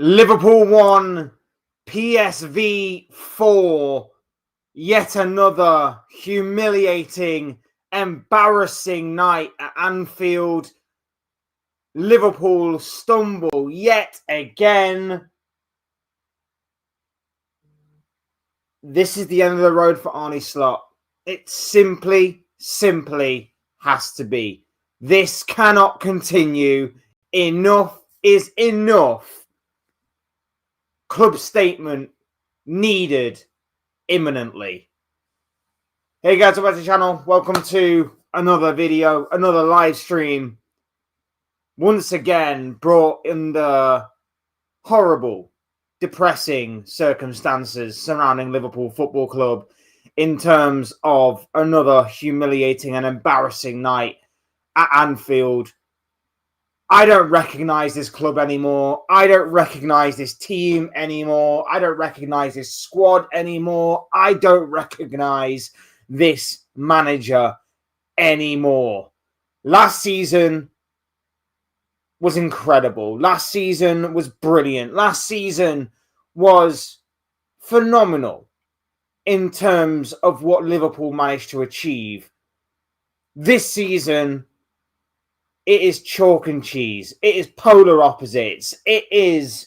Liverpool 1, PSV 4. Yet another humiliating, embarrassing night at Anfield. Liverpool stumble yet again. This is the end of the road for Arne Slot. It simply has to be. This cannot continue. Enough is enough. Club statement needed imminently. Hey guys, welcome back to the channel. Welcome to another video, another live stream. Once again, brought in the horrible, depressing circumstances surrounding Liverpool Football Club in terms of another humiliating and embarrassing night at Anfield. I don't recognize this club anymore. I don't recognize this team anymore. I don't recognize this squad anymore. I don't recognize this manager anymore. Last season was incredible. Last season was brilliant. Last season was phenomenal in terms of what Liverpool managed to achieve. This season, it is chalk and cheese. It is polar opposites. It is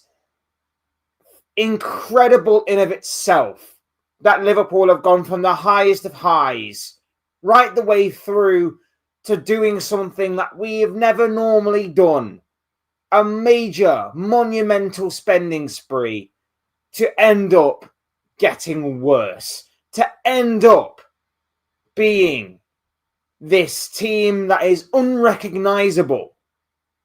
incredible in of itself that Liverpool have gone from the highest of highs right the way through to doing something that we have never normally done. A major, monumental spending spree to end up getting worse. To end up being this team that is unrecognisable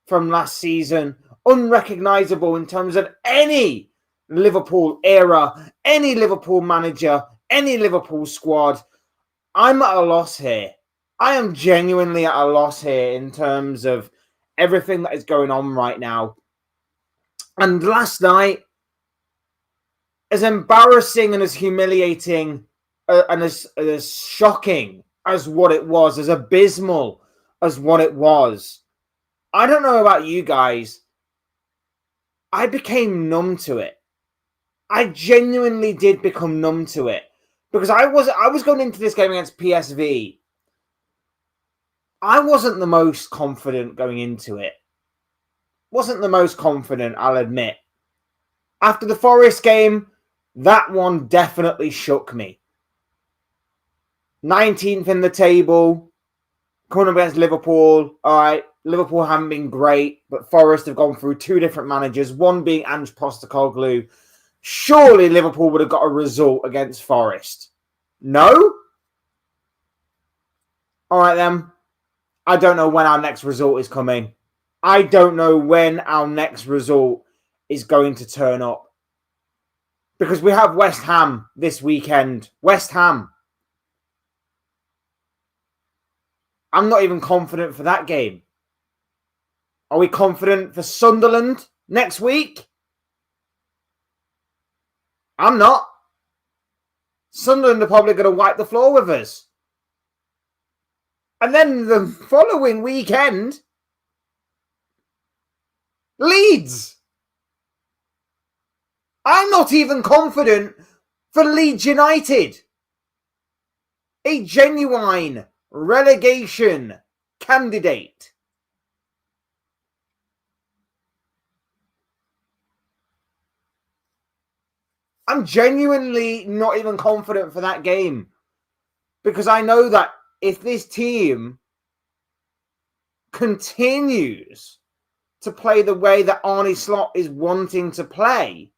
from last season, unrecognisable in terms of any Liverpool era, any Liverpool manager, any Liverpool squad. I'm at a loss here. I am genuinely at a loss here in terms of everything that is going on right now. And last night, as embarrassing and as humiliating and as shocking as what it was, as abysmal as what it was, I don't know about you guys. I became numb to it. I genuinely did become numb to it. Because I was going into this game against PSV. I wasn't the most confident going into it. Wasn't the most confident, I'll admit. After the Forest game, that one definitely shook me. 19th in the table, coming up against Liverpool. All right, Liverpool haven't been great, but Forest have gone through two different managers, one being Ange Postecoglou. Surely Liverpool would have got a result against Forest. No? All right, then. I don't know when our next result is coming. I don't know when our next result is going to turn up. Because we have West Ham this weekend. West Ham. I'm not even confident for that game. Are we confident for Sunderland next week? I'm not. Sunderland are probably going to wipe the floor with us. And then the following weekend, Leeds. I'm not even confident for Leeds United. A genuine relegation candidate. I'm genuinely not even confident for that game. Because I know that if this team continues to play the way that Arne Slot is wanting to play,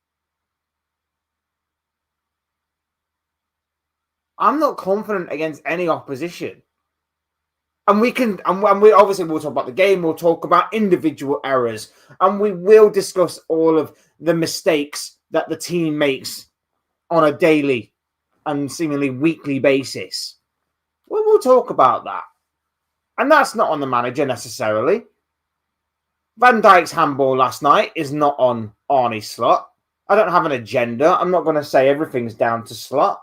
I'm not confident against any opposition. And we obviously we'll talk about the game, we'll talk about individual errors, and we will discuss all of the mistakes that the team makes on a daily and seemingly weekly basis. We'll talk about that. And that's not on the manager necessarily. Van Dijk's handball last night is not on Arne Slot. I don't have an agenda. I'm not going to say everything's down to Slot.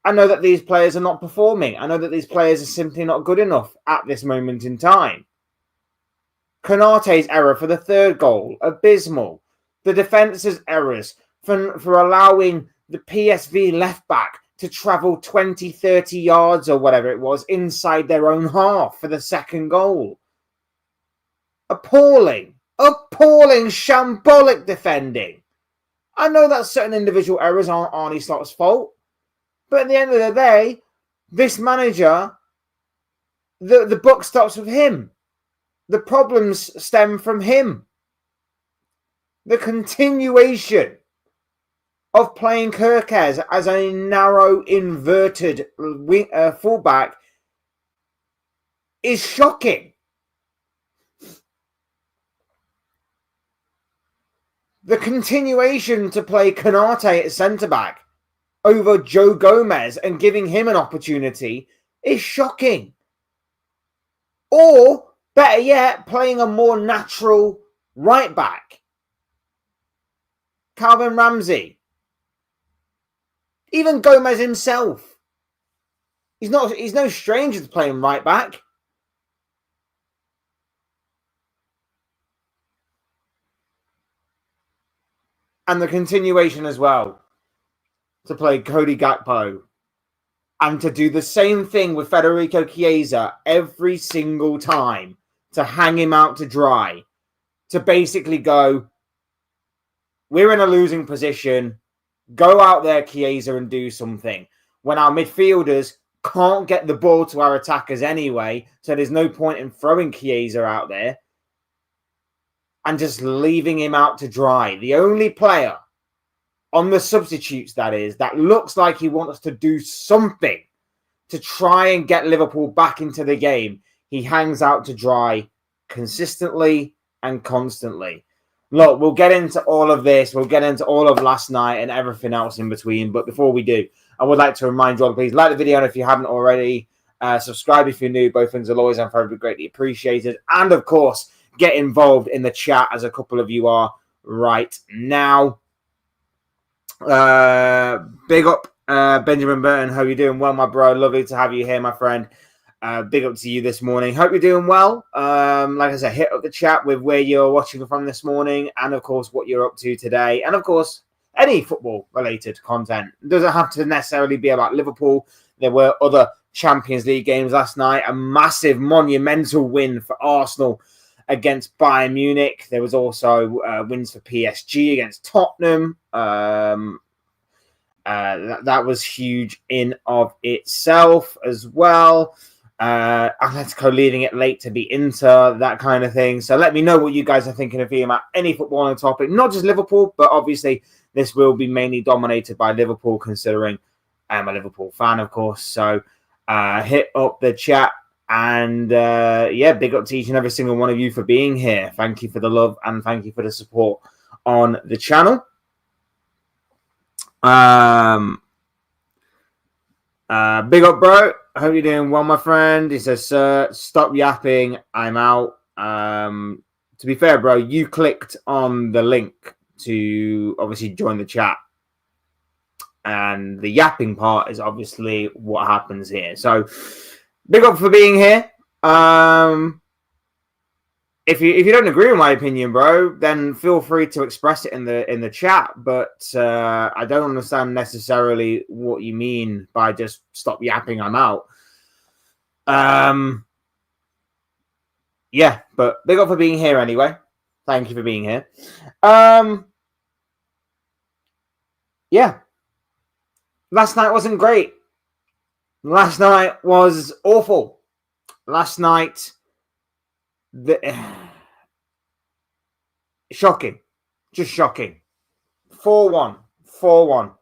I know that these players are not performing. I know that these players are simply not good enough at this moment in time. Konate's error for the third goal, abysmal. the defence's errors, for allowing the PSV left back to travel 20, 30 yards or whatever it was inside their own half for the second goal. Appalling, shambolic defending. I know that certain individual errors aren't Arne Slot's fault, but at the end of the day, this manager, the buck stops with him. The problems stem from him. The continuation of playing Kerkez as a narrow, inverted fullback is shocking. The continuation to play Konate at centre-back over Joe Gomez and giving him an opportunity is shocking. Or, better yet, playing a more natural right-back. Calvin Ramsey. Even Gomez himself. He's no stranger to playing right-back. And the continuation as well to play Cody Gakpo and to do the same thing with Federico Chiesa every single time, to hang him out to dry, to basically go, we're in a losing position, go out there, Chiesa, and do something. When our midfielders can't get the ball to our attackers anyway, so there's no point in throwing Chiesa out there and just leaving him out to dry. The only player on the substitutes, that is, that looks like he wants to do something to try and get Liverpool back into the game, he hangs out to dry consistently and constantly. Look, we'll get into all of this. We'll get into all of last night and everything else in between. But before we do, I would like to remind you all, please like the video. And if you haven't already, subscribe if you're new. Both things will always and forever be greatly appreciated. And of course, get involved in the chat, as a couple of you are right now. Big up, Benjamin Burton. How you doing? Well, my bro. Lovely to have you here, my friend. Big up to you this morning. Hope you're doing well. Like I said, hit up the chat with where you're watching from this morning, and of course what you're up to today, and of course any football related content. It doesn't have to necessarily be about Liverpool. There were other Champions League games last night. A massive, monumental win for Arsenal against Bayern Munich. There was also wins for PSG against Tottenham. That was huge in of itself as well. Atletico leading it late to be Inter, that kind of thing. So let me know what you guys are thinking of about any footballing topic, not just Liverpool, but obviously this will be mainly dominated by Liverpool, considering I'm a Liverpool fan, of course. So hit up the chat. And yeah, big up to each and every single one of you for being here. Thank you for the love and thank you for the support on the channel. Big up, bro. I hope you're doing well, my friend. He says, sir, stop yapping. I'm out. To be fair, bro, you clicked on the link to obviously join the chat. And the yapping part is obviously what happens here. So, big up for being here. If you don't agree with my opinion, bro, then feel free to express it in the chat. But I don't understand necessarily what you mean by just stop yapping. I'm out. Yeah, but big up for being here anyway. Thank you for being here. Yeah, last night wasn't great. Last night was awful. Last night, shocking. Just shocking. 4-1. 4-1.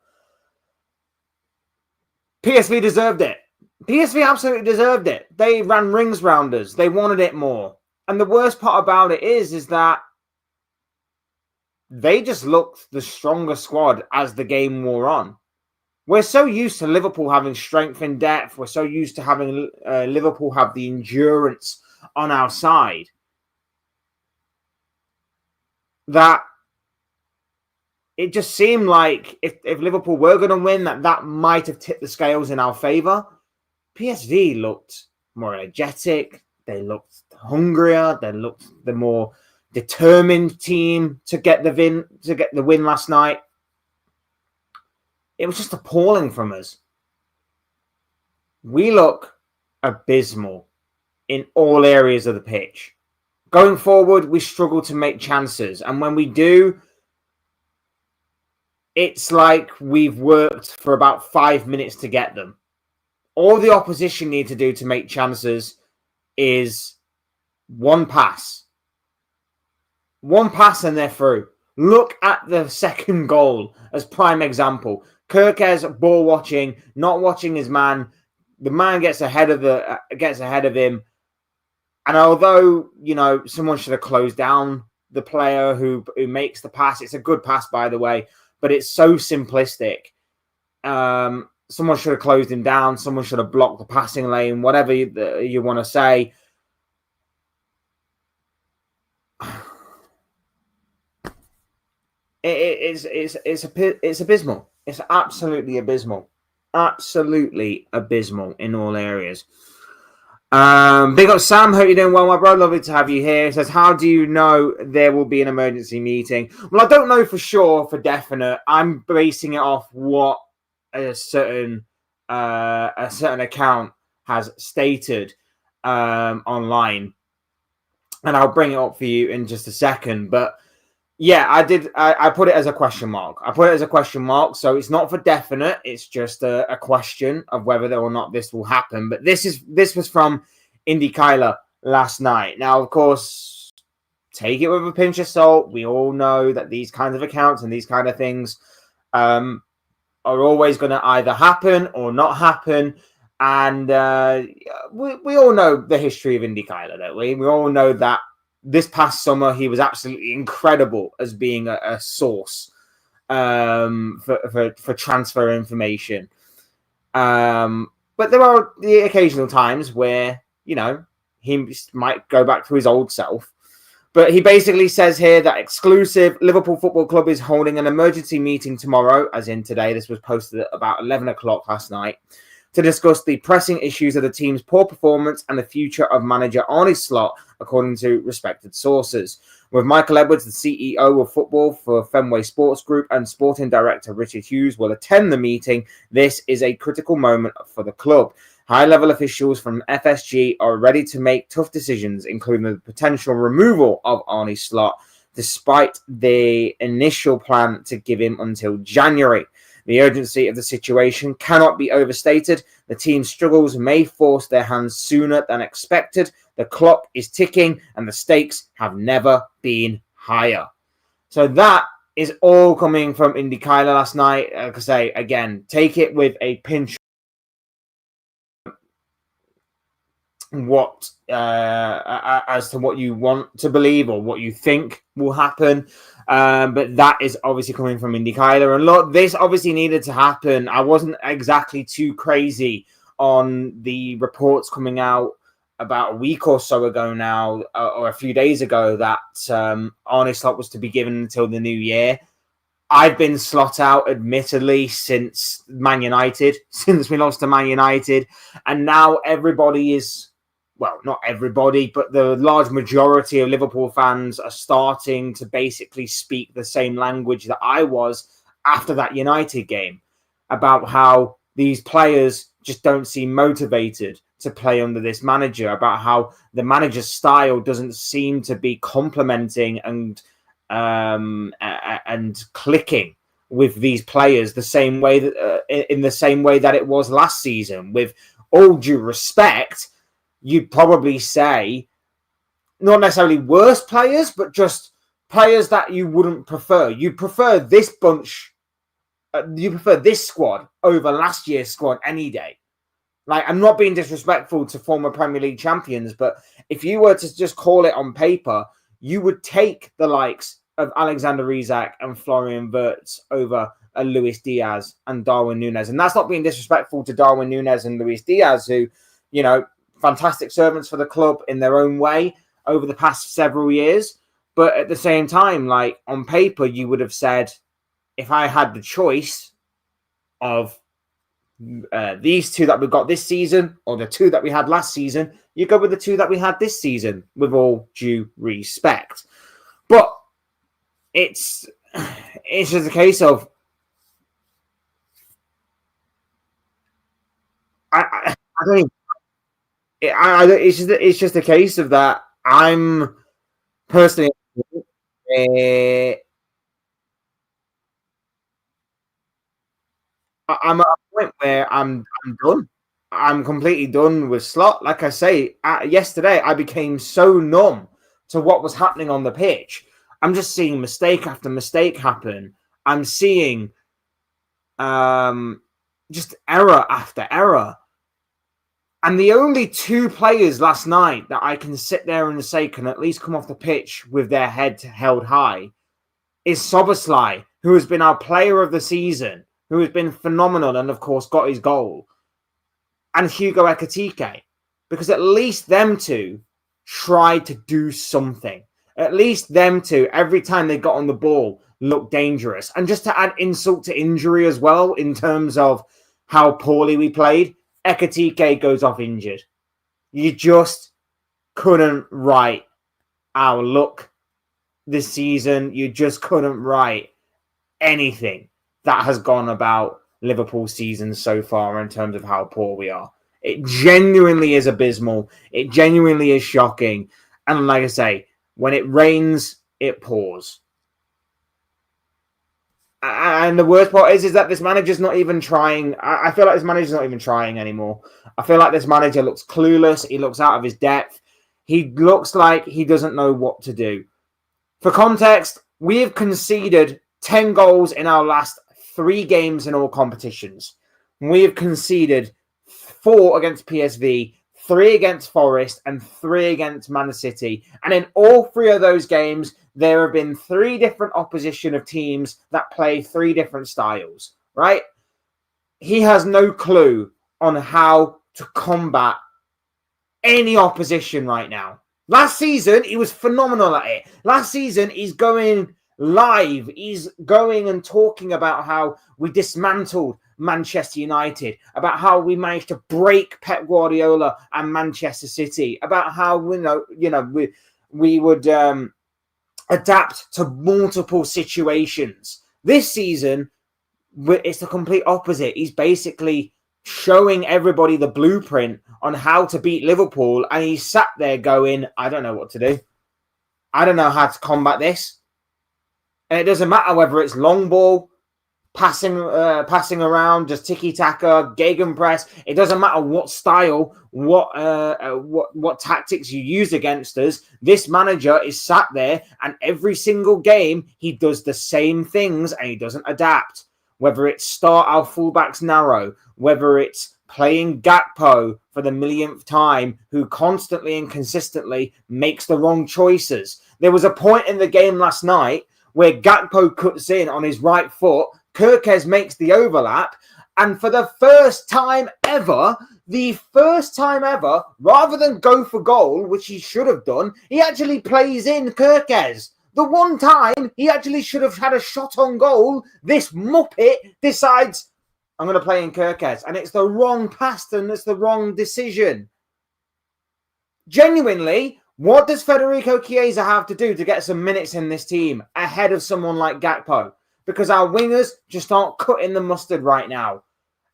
PSV deserved it. PSV absolutely deserved it. They ran rings round us. They wanted it more. And the worst part about it is that they just looked the stronger squad as the game wore on. We're so used to Liverpool having strength in depth. We're so used to having Liverpool have the endurance on our side that it just seemed like if Liverpool were going to win, that might have tipped the scales in our favour. PSV looked more energetic. They looked hungrier. They looked the more determined team to get the win last night. It was just appalling from us. We look abysmal in all areas of the pitch. Going forward, we struggle to make chances. And when we do, it's like we've worked for about 5 minutes to get them. All the opposition need to do to make chances is one pass. One pass and they're through. Look at the second goal as prime example. Kirkes ball watching, not watching his man. The man gets ahead of him. And although, someone should have closed down the player who makes the pass, it's a good pass, by the way, but it's so simplistic. Someone should have closed him down. Someone should have blocked the passing lane, whatever you want to say. It's abysmal. It's absolutely abysmal. Absolutely abysmal in all areas. Big up Sam, hope you're doing well, my bro. Lovely to have you here. He says, how do you know there will be an emergency meeting? Well, I don't know for sure, for definite. I'm basing it off what a certain account has stated online, and I'll bring it up for you in just a second. But yeah, I put it as a question mark. So it's not for definite. It's just a question of whether or not this will happen. But this was from Indy Kyler last night. Now, of course, take it with a pinch of salt. We all know that these kinds of accounts and these kind of things are always going to either happen or not happen. And we all know the history of Indy Kyler, don't we? We all know that this past summer, he was absolutely incredible as being a source for transfer information. But there are the occasional times where, he might go back to his old self. But he basically says here that exclusive Liverpool Football Club is holding an emergency meeting tomorrow, as in today. This was posted at about 11 o'clock last night, to discuss the pressing issues of the team's poor performance and the future of manager Arne Slot, according to respected sources. With Michael Edwards, the CEO of football for Fenway Sports Group, and sporting director Richard Hughes will attend the meeting, this is a critical moment for the club. High-level officials from FSG are ready to make tough decisions, including the potential removal of Arne Slot, despite the initial plan to give him until January. The urgency of the situation cannot be overstated. The team's struggles may force their hands sooner than expected. The clock is ticking and the stakes have never been higher. So that is all coming from Indy Kyler last night. Like I say, again, take it with a pinch as to what you want to believe or what you think will happen. But that is obviously coming from Indy Kyler. And look, this obviously needed to happen. I wasn't exactly too crazy on the reports coming out about a week or so ago now, or a few days ago, that Arne Slot was to be given until the new year. I've been Slot out, admittedly, since Man United, since we lost to Man United. And now everybody is... Well, not everybody, but the large majority of Liverpool fans are starting to basically speak the same language that I was after that United game, about how these players just don't seem motivated to play under this manager, about how the manager's style doesn't seem to be complementing and clicking with these players the same way that in the same way that it was last season. With all due respect, you'd probably say not necessarily worse players, but just players that you wouldn't prefer. You prefer this bunch, you prefer this squad over last year's squad any day. Like, I'm not being disrespectful to former Premier League champions, but if you were to just call it on paper, you would take the likes of Alexander Isak and Florian Wirtz over Luis Diaz and Darwin Núñez. And that's not being disrespectful to Darwin Núñez and Luis Diaz, who, fantastic servants for the club in their own way over the past several years. But at the same time, like, on paper, you would have said, if I had the choice of these two that we've got this season or the two that we had last season, you go with the two that we had this season, with all due respect. But it's just a case of I don't even, it's just a case of that I'm personally uh, I'm at a point where I'm done. I'm completely done with Slot. Like I say, yesterday I became so numb to what was happening on the pitch. I'm just seeing mistake after mistake happen. I'm seeing just error after error. And the only two players last night that I can sit there and say can at least come off the pitch with their head held high is Soboslai, who has been our player of the season, who has been phenomenal and, of course, got his goal, and Hugo Ekitike. Because at least them two tried to do something. At least them two, every time they got on the ball, looked dangerous. And just to add insult to injury as well, in terms of how poorly we played, Ekitike goes off injured. You just couldn't write our luck this season. You just couldn't write anything that has gone about Liverpool season so far in terms of how poor we are. It genuinely is abysmal. It genuinely is shocking. And like I say, when it rains, it pours. And the worst part is that this manager's not even trying. I feel like this manager's not even trying anymore. I feel like this manager looks clueless. He looks out of his depth. He looks like he doesn't know what to do. For context, we have conceded 10 goals in our last 3 games in all competitions. We have conceded 4 against PSV, 3 against Forest, and 3 against Man City. And in all 3 of those games, there have been 3 different opposition of teams that play 3 different styles, right? He has no clue on how to combat any opposition right now. Last season, he was phenomenal at it. Last season, he's going live. He's going and talking about how we dismantled Manchester United, about how we managed to break Pep Guardiola and Manchester City, about how we would adapt to multiple situations. This season, it's the complete opposite. He's basically showing everybody the blueprint on how to beat Liverpool, and he sat there going, I don't know what to do. I don't know how to combat this. And it doesn't matter whether it's long ball, passing around, just tiki-taka, gegenpress. It doesn't matter what style, what tactics you use against us. This manager is sat there, and every single game, he does the same things, and he doesn't adapt. Whether it's start our fullbacks narrow, whether it's playing Gakpo for the millionth time, who constantly and consistently makes the wrong choices. There was a point in the game last night where Gakpo cuts in on his right foot, Kirkes makes the overlap, and for the first time ever, rather than go for goal, which he should have done, he actually plays in Kirkes. The one time he actually should have had a shot on goal, this muppet decides, I'm going to play in Kirkes. And it's the wrong pass and it's the wrong decision. Genuinely, what does Federico Chiesa have to do to get some minutes in this team ahead of someone like Gakpo? Because our wingers just aren't cutting the mustard right now.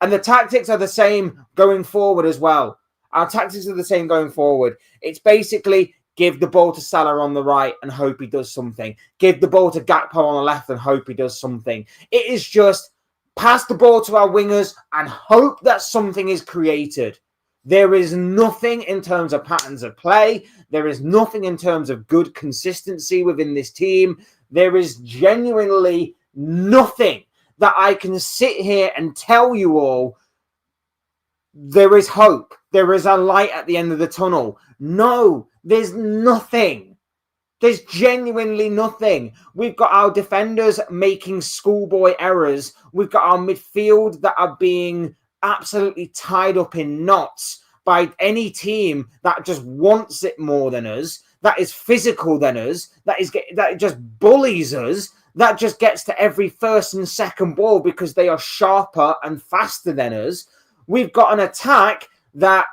And the tactics are the same going forward as well. Our tactics are the same going forward. It's basically give the ball to Salah on the right and hope he does something. Give the ball to Gakpo on the left and hope he does something. It is just pass the ball to our wingers and hope that something is created. There is nothing in terms of patterns of play. There is nothing in terms of good consistency within this team. There is genuinely nothing that I can sit here and tell you all there is hope. There is a light at the end of the tunnel. No, there's nothing. There's genuinely nothing. We've got our defenders making schoolboy errors. We've got our midfield that are being absolutely tied up in knots by any team that just wants it more than us, that is physical than us, that just bullies us, that just gets to every first and second ball because they are sharper and faster than us. We've got an attack that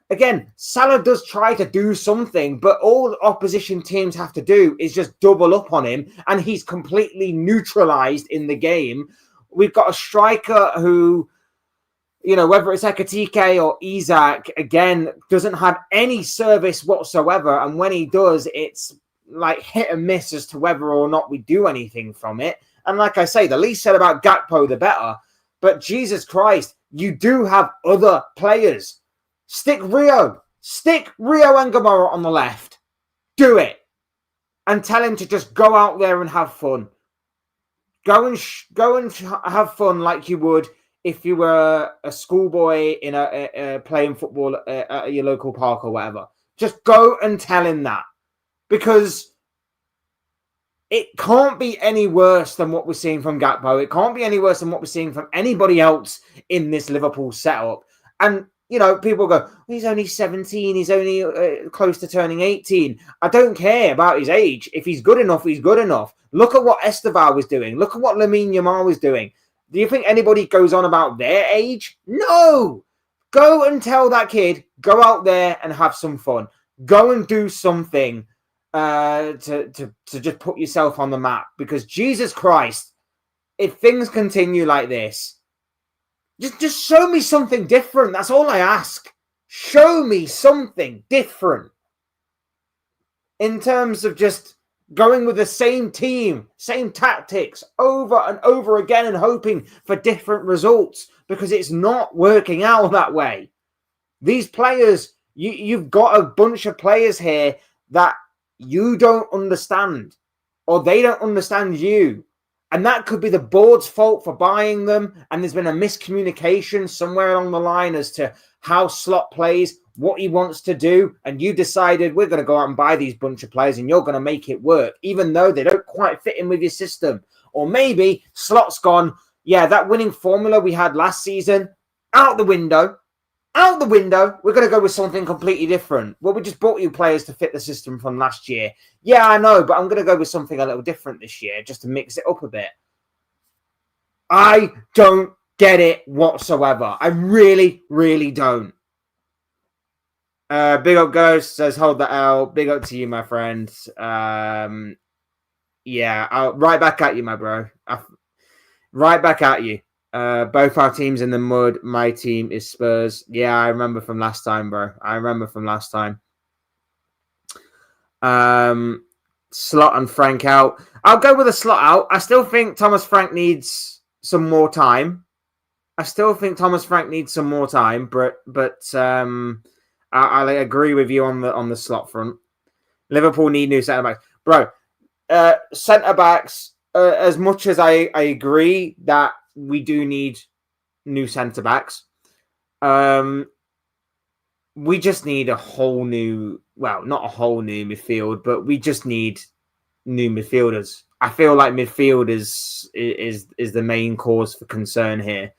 again, Salah does try to do something, but all the opposition teams have to do is just double up on him, and he's completely neutralized in the game. We've got a striker who, whether it's Ekatike or Isak, again, doesn't have any service whatsoever. And when he does, it's like hit and miss as to whether or not we do anything from it. And like I say, the least said about Gakpo, the better. But Jesus Christ, you do have other players. Stick Rio and Gamora on the left. Do it. And tell him to just go out there and have fun. Go and have fun like you would if you were a schoolboy in playing football at your local park or whatever. Just go and tell him that. Because it can't be any worse than what we're seeing from Gakpo. It can't be any worse than what we're seeing from anybody else in this Liverpool setup. And, people go, he's only 17. He's only close to turning 18. I don't care about his age. If he's good enough, he's good enough. Look at what Esteval was doing. Look at what Lamine Yamal was doing. Do you think anybody goes on about their age? No. Go and tell that kid, go out there and have some fun. Go and do something to just put yourself on the map, because Jesus Christ, if things continue like this, just show me something different. That's all I ask. Show me something different in terms of just going with the same team, same tactics over and over again and hoping for different results, because it's not working out that way. These players, you've got a bunch of players here that you don't understand, or they don't understand you. And that could be the board's fault for buying them. And there's been a miscommunication somewhere along the line as to how Slot plays, what he wants to do. And you decided, we're going to go out and buy these bunch of players and you're going to make it work, even though they don't quite fit in with your system. Or maybe Slot's gone, yeah, that winning formula we had last season, out the window. Out the window, we're going to go with something completely different. Well, we just bought you players to fit the system from last year. Yeah, I know, but I'm going to go with something a little different this year just to mix it up a bit. I don't get it whatsoever. I really, really don't. Big up Ghost says, hold the L. Big up to you, my friend. Yeah, right back at you, my bro. Right back at you. Both our teams in the mud. My team is Spurs. Yeah, I remember from last time, bro. I remember from last time. Slot and Frank out. I'll go with a Slot out. I still think Thomas Frank needs some more time. But I agree with you on the Slot front. Liverpool need new centre backs, bro. Centre backs. As much as I agree that we do need new centre backs, we just need a whole new, well, not a whole new midfield, but we just need new midfielders. I feel like midfield is the main cause for concern here.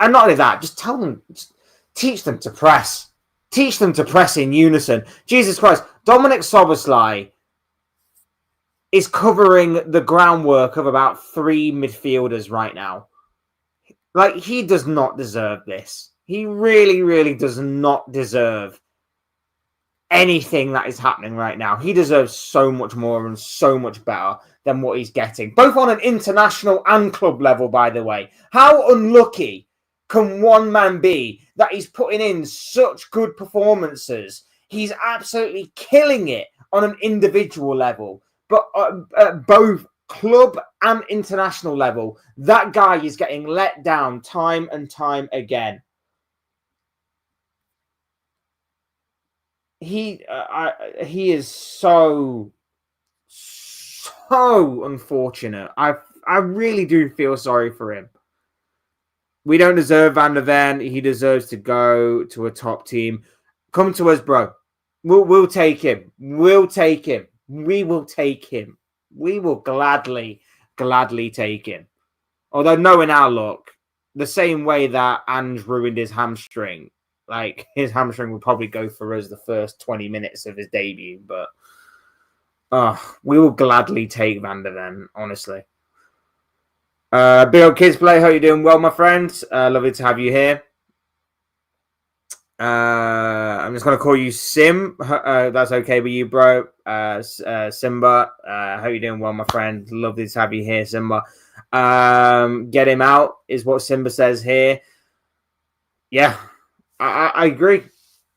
And not only that, just tell them, just teach them to press. Teach them to press in unison. Jesus Christ, Dominic Szoboszlai is covering the groundwork of about 3 midfielders right now. Like, he does not deserve this. He really, really does not deserve anything that is happening right now. He deserves so much more and so much better than what he's getting, both on an international and club level, by the way. How unlucky can one man be that he's putting in such good performances? He's absolutely killing it on an individual level, but at both club and international level, that guy is getting let down time and time again. He is so unfortunate. I really do feel sorry for him. We don't deserve Van der Ven. He deserves to go to a top team. Come to us, bro. We'll take him. We'll take him. We will take him. We will gladly take him. Although knowing our luck, the same way that Ange ruined his hamstring, like, his hamstring will probably go for us the first 20 minutes of his debut. But we will gladly take Van der Ven, honestly. Big old kids play. Hope you're doing well, my friends. Lovely to have you here. I'm just gonna call you Sim. That's okay with you, bro. Simba. Hope you're doing well, my friend. Lovely to have you here, Simba. Get him out is what Simba says here. Yeah, I agree.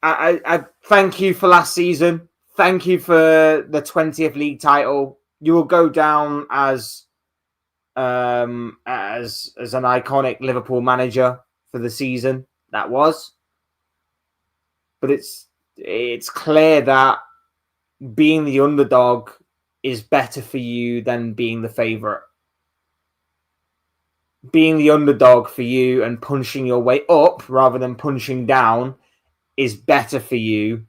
I thank you for last season. Thank you for the 20th league title. You will go down as an iconic Liverpool manager for the season that was. But it's clear that being the underdog is better for you than being the favourite. Being the underdog for you and punching your way up rather than punching down is better for you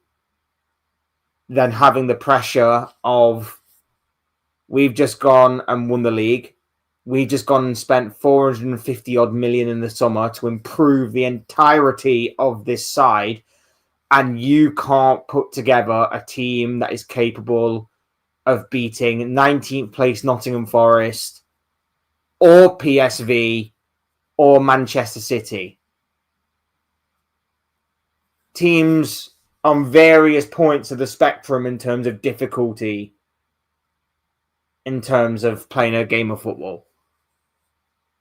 than having the pressure of we've just gone and won the league. We've just gone and spent 450 odd million in the summer to improve the entirety of this side, and you can't put together a team that is capable of beating 19th place Nottingham Forest or PSV or Manchester City. Teams on various points of the spectrum in terms of difficulty, in terms of playing a game of football.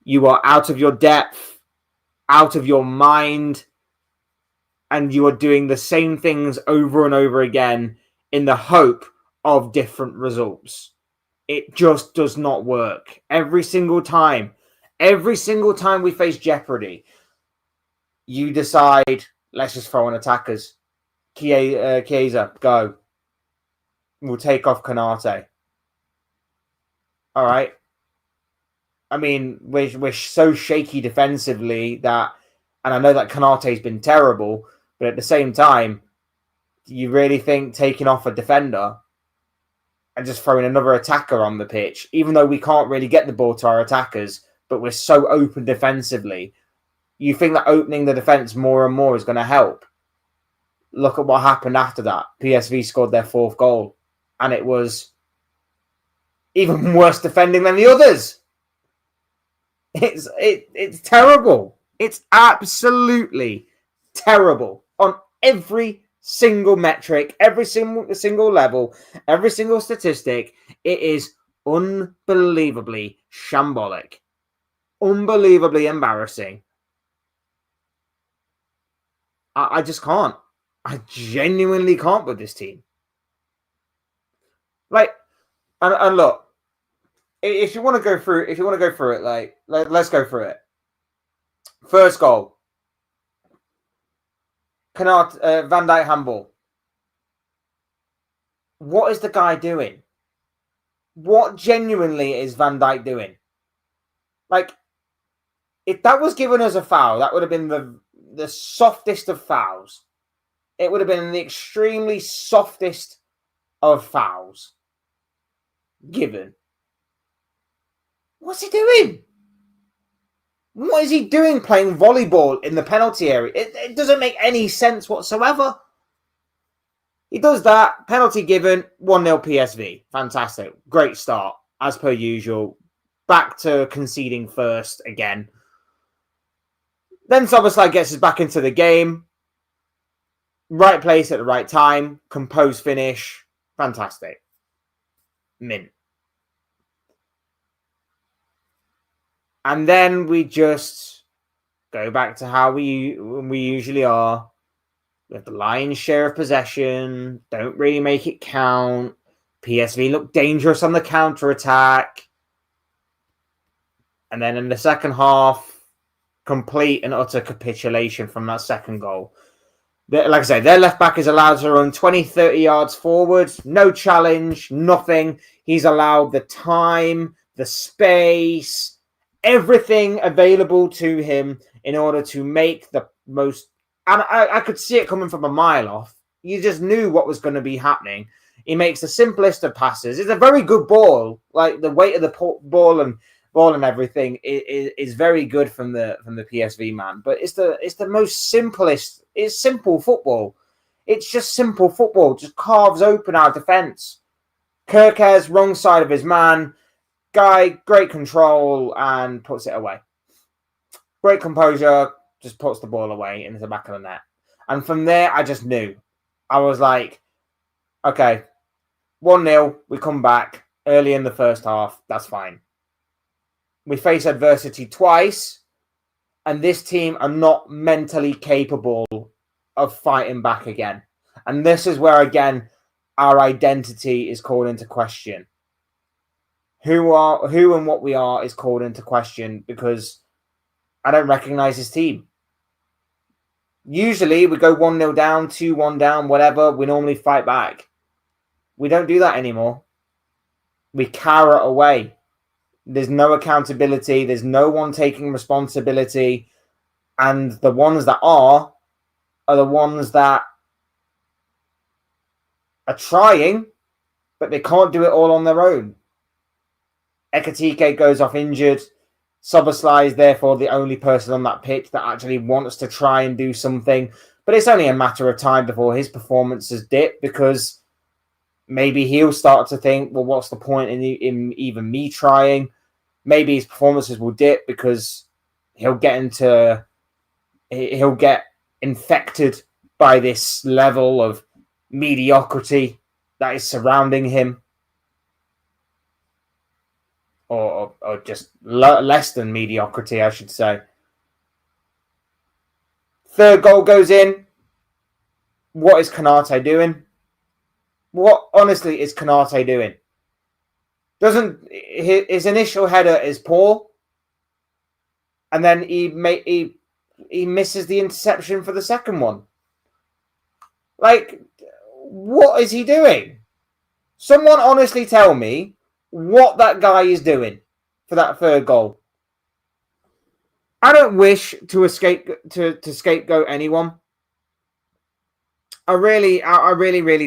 You are out of your depth, out of your mind, and you are doing the same things over and over again in the hope of different results. It just does not work. Every single time we face jeopardy, you decide, let's just throw in attackers. Chiesa, go. We'll take off Canate. All right. I mean, we're so shaky defensively that, and I know that Canate's been terrible, but at the same time, do you really think taking off a defender and just throwing another attacker on the pitch, even though we can't really get the ball to our attackers, but we're so open defensively, you think that opening the defence more and more is going to help? Look at what happened after that. PSV scored their fourth goal, and it was even worse defending than the others. It's terrible. It's absolutely terrible on every single metric, every single level, every single statistic. It is unbelievably shambolic, unbelievably embarrassing. I just can't. I genuinely can't with this team. Like, and look, if you want to go through it, like let's go through it. First goal, Van Dijk handball. What is the guy doing? What genuinely is Van Dijk doing? Like, if that was given as a foul, that would have been the softest of fouls. It would have been the extremely softest of fouls given. What's he doing? What is he doing playing volleyball in the penalty area? It doesn't make any sense whatsoever. He does that. Penalty given. 1-0 PSV. Fantastic. Great start, as per usual. Back to conceding first again. Then Szoboszlai gets us back into the game. Right place at the right time. Composed finish. Fantastic. Mint. And then we just go back to how we usually are. We have the lion's share of possession. Don't really make it count. PSV look dangerous on the counter-attack. And then in the second half, complete and utter capitulation from that second goal. Like I say, their left back is allowed to run 20, 30 yards forward. No challenge, nothing. He's allowed the time, the space, everything available to him in order to make the most. And I could see it coming from a mile off. You just knew what was going to be happening. He makes the simplest of passes. It's a very good ball. Like the weight of the ball and everything is very good from the PSV man. But it's the most simplest. It's simple football. It's just simple football. Just carves open our defense. Kirkes wrong side of his man. Guy, great control and puts it away. Great composure, just puts the ball away into the back of the net. And from there, I just knew. I was like, okay, 1-0, we come back early in the first half. That's fine. We face adversity twice, and this team are not mentally capable of fighting back again. And this is where, again, our identity is called into question. Who and what we are is called into question because I don't recognize his team. Usually we go 1-0 down, 2-1 down, whatever. We normally fight back. We don't do that anymore. We carrot away. There's no accountability. There's no one taking responsibility. And the ones that are the ones that are trying, but they can't do it all on their own. Ekitike goes off injured. Szoboszlai is therefore the only person on that pitch that actually wants to try and do something. But it's only a matter of time before his performances dip because maybe he'll start to think, well, what's the point in even me trying? Maybe his performances will dip because he'll get infected by this level of mediocrity that is surrounding him. Or just less than mediocrity, I should say. Third goal goes in. What is Konate doing? What, honestly, is Konate doing? His initial header is poor, and then he misses the interception for the second one. Like, what is he doing? Someone honestly tell me what that guy is doing for that third goal. I don't wish to scapegoat anyone. I really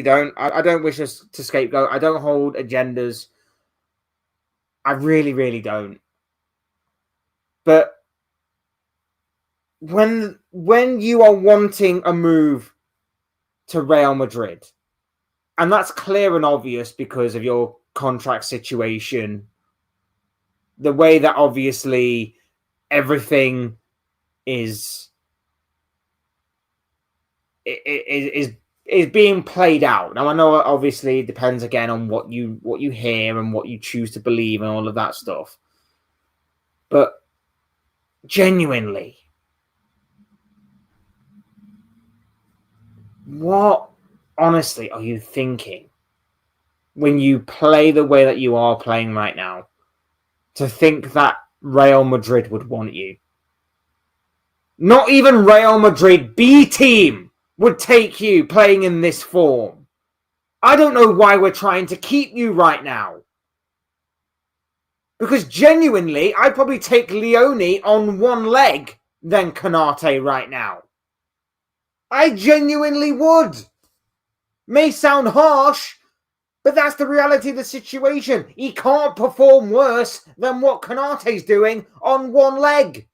don't. I don't wish us to scapegoat. I don't hold agendas. I really don't. But when you are wanting a move to Real Madrid, and that's clear and obvious because of your contract situation, the way that obviously everything is being played out. Now I know obviously it depends again on what you hear and what you choose to believe and all of that stuff. But genuinely, what honestly are you thinking when you play the way that you are playing right now, to think that Real Madrid would want you? Not even Real Madrid B team would take you playing in this form. I don't know why we're trying to keep you right now. Because genuinely, I'd probably take Leone on one leg than Konate right now. I genuinely would. May sound harsh, but that's the reality of the situation. He can't perform worse than what Konate's doing on one leg.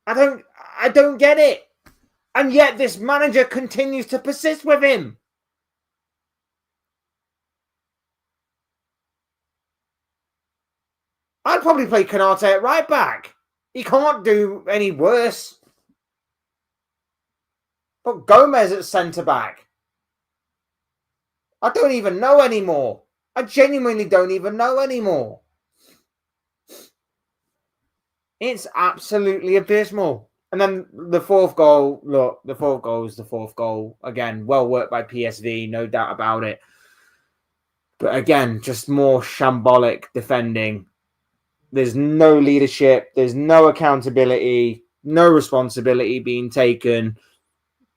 I don't get it. And yet this manager continues to persist with him. I'd probably play Konate at right back. He can't do any worse. But Gomez at centre-back. I don't even know anymore. I genuinely don't even know anymore. It's absolutely abysmal. And then the fourth goal, look, the fourth goal is the fourth goal. Again, well worked by PSV, no doubt about it. But again, just more shambolic defending. There's no leadership. There's no accountability. No responsibility being taken.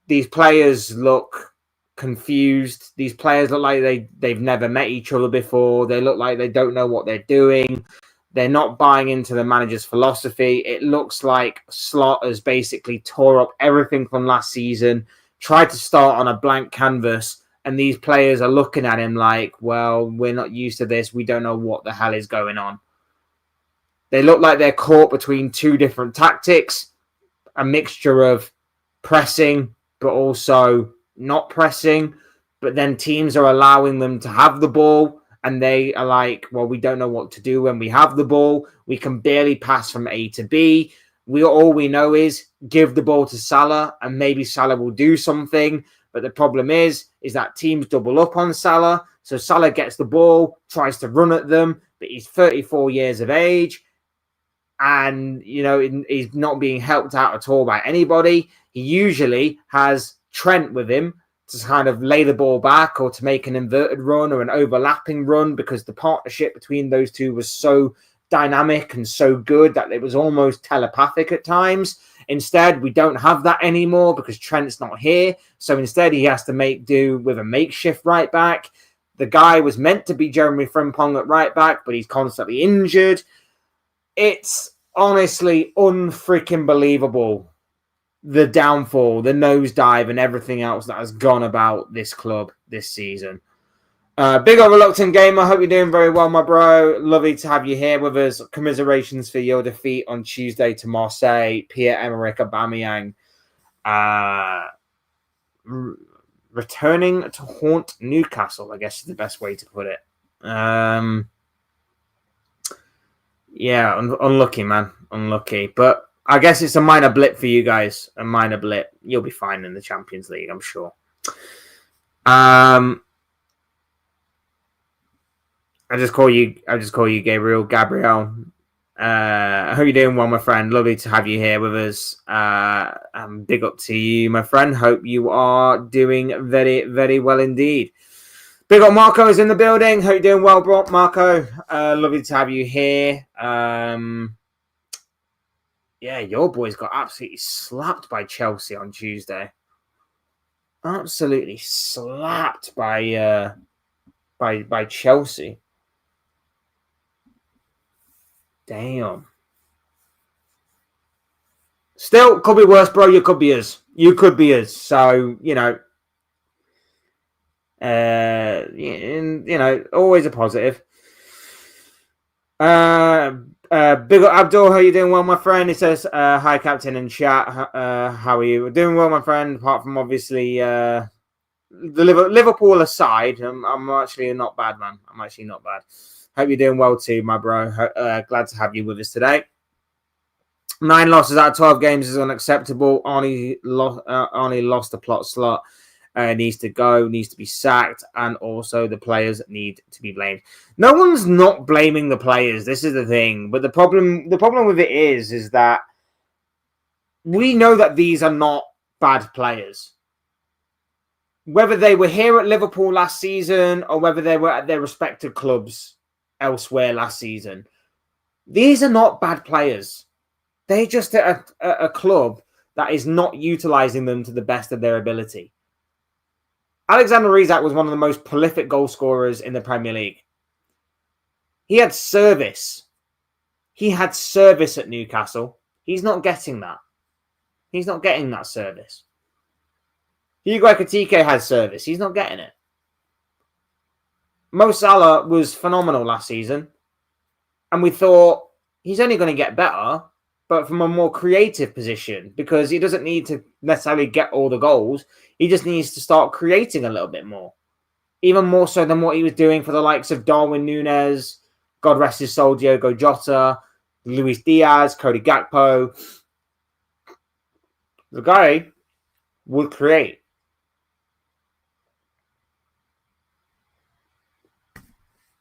These players look confused. These players look like they've never met each other before. They look like they don't know what they're doing. They're not buying into the manager's philosophy. It looks like Slot has basically tore up everything from last season, tried to start on a blank canvas, and these players are looking at him like, well, we're not used to this. We don't know what the hell is going on. They look like they're caught between two different tactics, a mixture of pressing, but also not pressing. but then teams are allowing them to have the ball, and they are like, well, we don't know what to do when we have the ball. We can barely pass from A to B. All we know is give the ball to Salah, and maybe Salah will do something. But the problem is that teams double up on Salah. So Salah gets the ball, tries to run at them, but he's 34 years of age. And, he's not being helped out at all by anybody. He usually has Trent with him to kind of lay the ball back or to make an inverted run or an overlapping run, because the partnership between those two was so dynamic and so good that it was almost telepathic at times. Instead, we don't have that anymore because Trent's not here. So instead, he has to make do with a makeshift right back. The guy was meant to be Jeremy Frimpong at right back, but he's constantly injured. It's honestly unfreaking believable, the downfall, the nosedive, and everything else that has gone about this club this season. Big old reluctant gamer, hope you're doing very well, my bro. Lovely to have you here with us. Commiserations for your defeat on Tuesday to Marseille. Pierre-Emerick Aubameyang returning to haunt Newcastle, I guess is the best way to put it. Yeah, unlucky, man. Unlucky. But I guess it's a minor blip for you guys. A minor blip. You'll be fine in the Champions League, I'm sure. I just call you Gabriel. I hope you're doing well, my friend. Lovely to have you here with us. Big up to you, my friend. Hope you are doing very, very well indeed. Big up Marco is in the building. Hope you're doing well, bro, Marco. Lovely to have you here. Yeah, your boys got absolutely slapped by Chelsea on Tuesday. Absolutely slapped by Chelsea. Damn. Still, could be worse, bro. You could be us. So, always a positive. Big up Abdul, how you doing? Well, my friend. He says, hi, Captain in chat. How are you? Doing well, my friend. Apart from obviously the Liverpool aside, I'm actually not bad, man. I'm actually not bad. Hope you're doing well too, my bro. Glad to have you with us today. 9 losses out of 12 games is unacceptable. Arnie lost the plot slot. Needs to go, needs to be sacked, and also the players need to be blamed. No one's not blaming the players. This is the thing. But the problem with it is that we know that these are not bad players. Whether they were here at Liverpool last season or whether they were at their respective clubs elsewhere last season, these are not bad players. They're just at a club that is not utilising them to the best of their ability. Alexander Isak was one of the most prolific goal scorers in the Premier League. He had service. He had service at Newcastle. He's not getting that. He's not getting that service. Hugo Ekitike has service. He's not getting it. Mo Salah was phenomenal last season. And we thought he's only going to get better, but from a more creative position, because he doesn't need to necessarily get all the goals. He just needs to start creating a little bit more. Even more so than what he was doing for the likes of Darwin Núñez, God rest his soul, Diogo Jota, Luis Diaz, Cody Gakpo. The guy would create.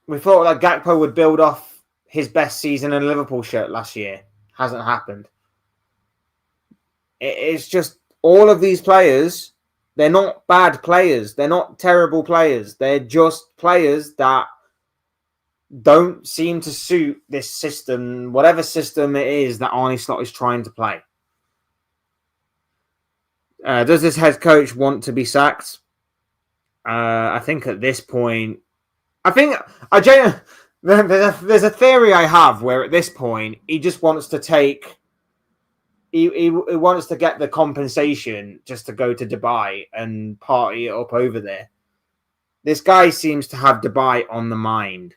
We thought that Gakpo would build off his best season in a Liverpool shirt last year. Hasn't happened. It's just all of these players, they're not bad players. They're not terrible players. They're just players that don't seem to suit this system, whatever system it is that Arne Slot is trying to play. Does this head coach want to be sacked? I think at this point, there's a theory I have where at this point he just wants to take. He wants to get the compensation just to go to Dubai and party it up over there. This guy seems to have Dubai on the mind.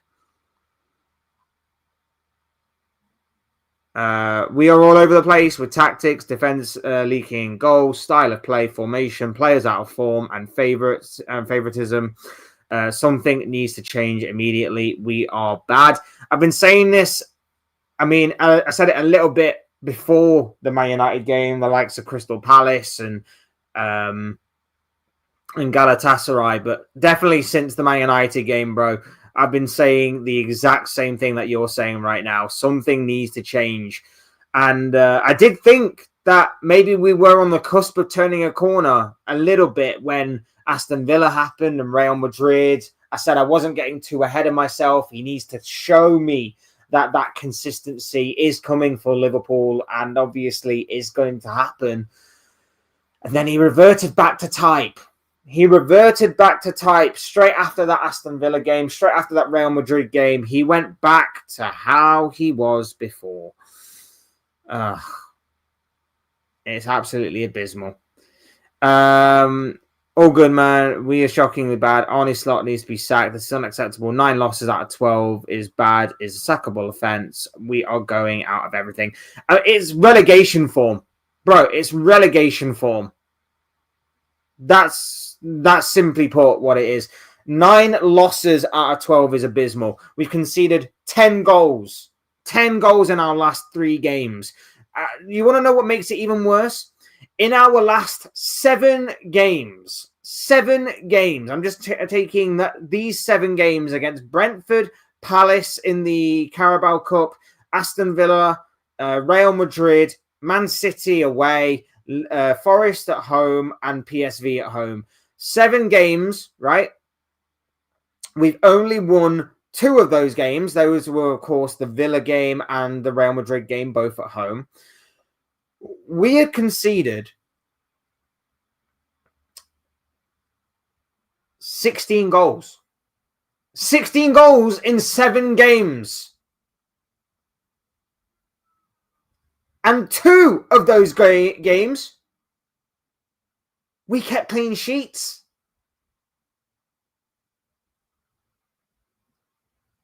We are all over the place with tactics, defense leaking goals, style of play, formation, players out of form, and favoritism. Something needs to change immediately. We are bad. I've been saying this. I mean, I said it a little bit before the Man United game, the likes of Crystal Palace and Galatasaray, but definitely since the Man United game, bro, I've been saying the exact same thing that you're saying right now. Something needs to change. And I did think that maybe we were on the cusp of turning a corner a little bit when Aston Villa happened and Real Madrid. I said I wasn't getting too ahead of myself. He needs to show me that consistency is coming for Liverpool and obviously is going to happen. And then he reverted back to type. He reverted back to type straight after that Aston Villa game, straight after that Real Madrid game. He went back to how he was before. It's absolutely abysmal. All good, man. We are shockingly bad. Arnie Slot needs to be sacked. This is unacceptable. 9 losses out of 12 is bad. Is a sackable offense. We are going out of everything. It's relegation form. Bro, it's relegation form. That's simply put what it is. 9 losses out of 12 is abysmal. We've conceded 10 goals. 10 goals in our last 3 games. You want to know what makes it even worse? In our last 7 games, I'm just taking these 7 games against Brentford, Palace in the Carabao Cup, Aston Villa, Real Madrid, Man City away, Forest at home, and PSV at home. 7 games, right? We've only won 2 of those games. Those were, of course, the Villa game and the Real Madrid game, both at home. We had conceded 16 goals. 16 goals in 7 games. And 2 of those games, we kept clean sheets.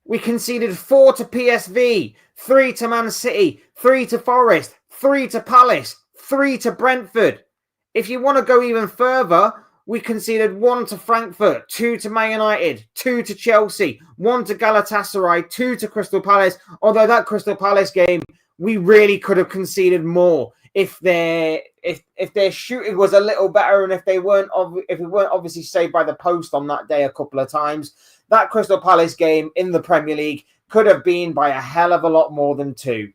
We conceded 4 to PSV, 3 to Man City, 3 to Forest, 3 to Palace, 3 to Brentford. If you want to go even further, we conceded 1 to Frankfurt, 2 to Man United, 2 to Chelsea, 1 to Galatasaray, 2 to Crystal Palace. Although that Crystal Palace game, we really could have conceded more if their shooting was a little better and if we weren't obviously saved by the post on that day a couple of times. That Crystal Palace game in the Premier League could have been by a hell of a lot more than 2.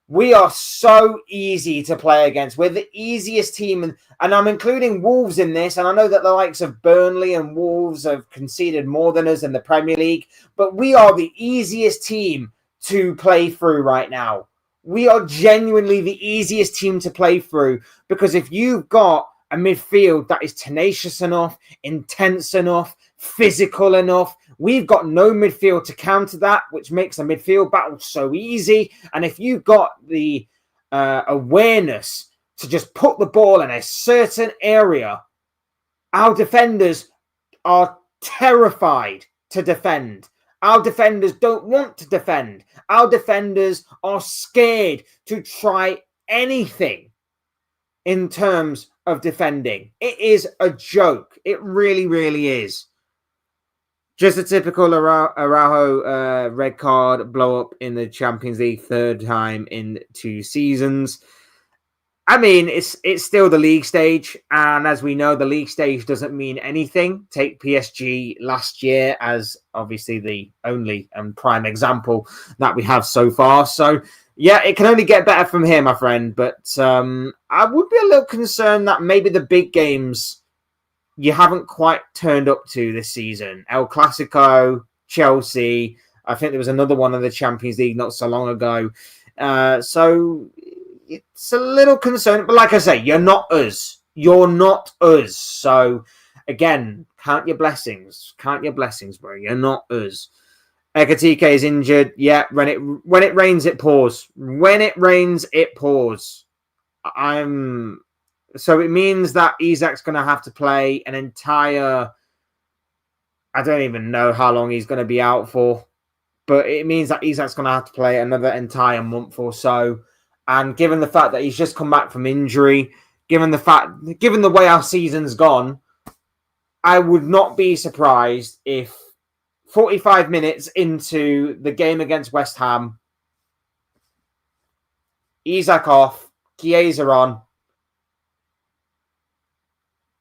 We are so easy to play against. We're the easiest team, and I'm including Wolves in this, and I know that the likes of Burnley and Wolves have conceded more than us in the Premier League, but we are the easiest team to play through right now. We are genuinely the easiest team to play through because if you've got a midfield that is tenacious enough, intense enough, physical enough, we've got no midfield to counter that, which makes a midfield battle so easy. And if you've got the awareness to just put the ball in a certain area, our defenders are terrified to defend. Our defenders don't want to defend. Our defenders are scared to try anything in terms of defending. It is a joke. It really, really is. Just a typical Araujo red card blow up in the Champions League, 3rd time in 2 seasons. I mean, it's still the league stage, and as we know, the league stage doesn't mean anything. Take PSG last year as obviously the only and prime example that we have so far. So, yeah, it can only get better from here, my friend. But I would be a little concerned that maybe the big games you haven't quite turned up to this season. El Clasico, Chelsea. I think there was another one in the Champions League not so long ago. So it's a little concerning. But like I say, you're not us. You're not us. So again, count your blessings. Count your blessings, bro. You're not us. Ekatike is injured. Yeah, when it rains, it pours. When it rains, it pours. So it means that Isak's going to have to play an entire... I don't even know how long he's going to be out for. but it means that Isak's going to have to play another entire month or so. And given the fact that he's just come back from injury, given the way our season's gone, I would not be surprised if 45 minutes into the game against West Ham, Isak off, Chiesa on,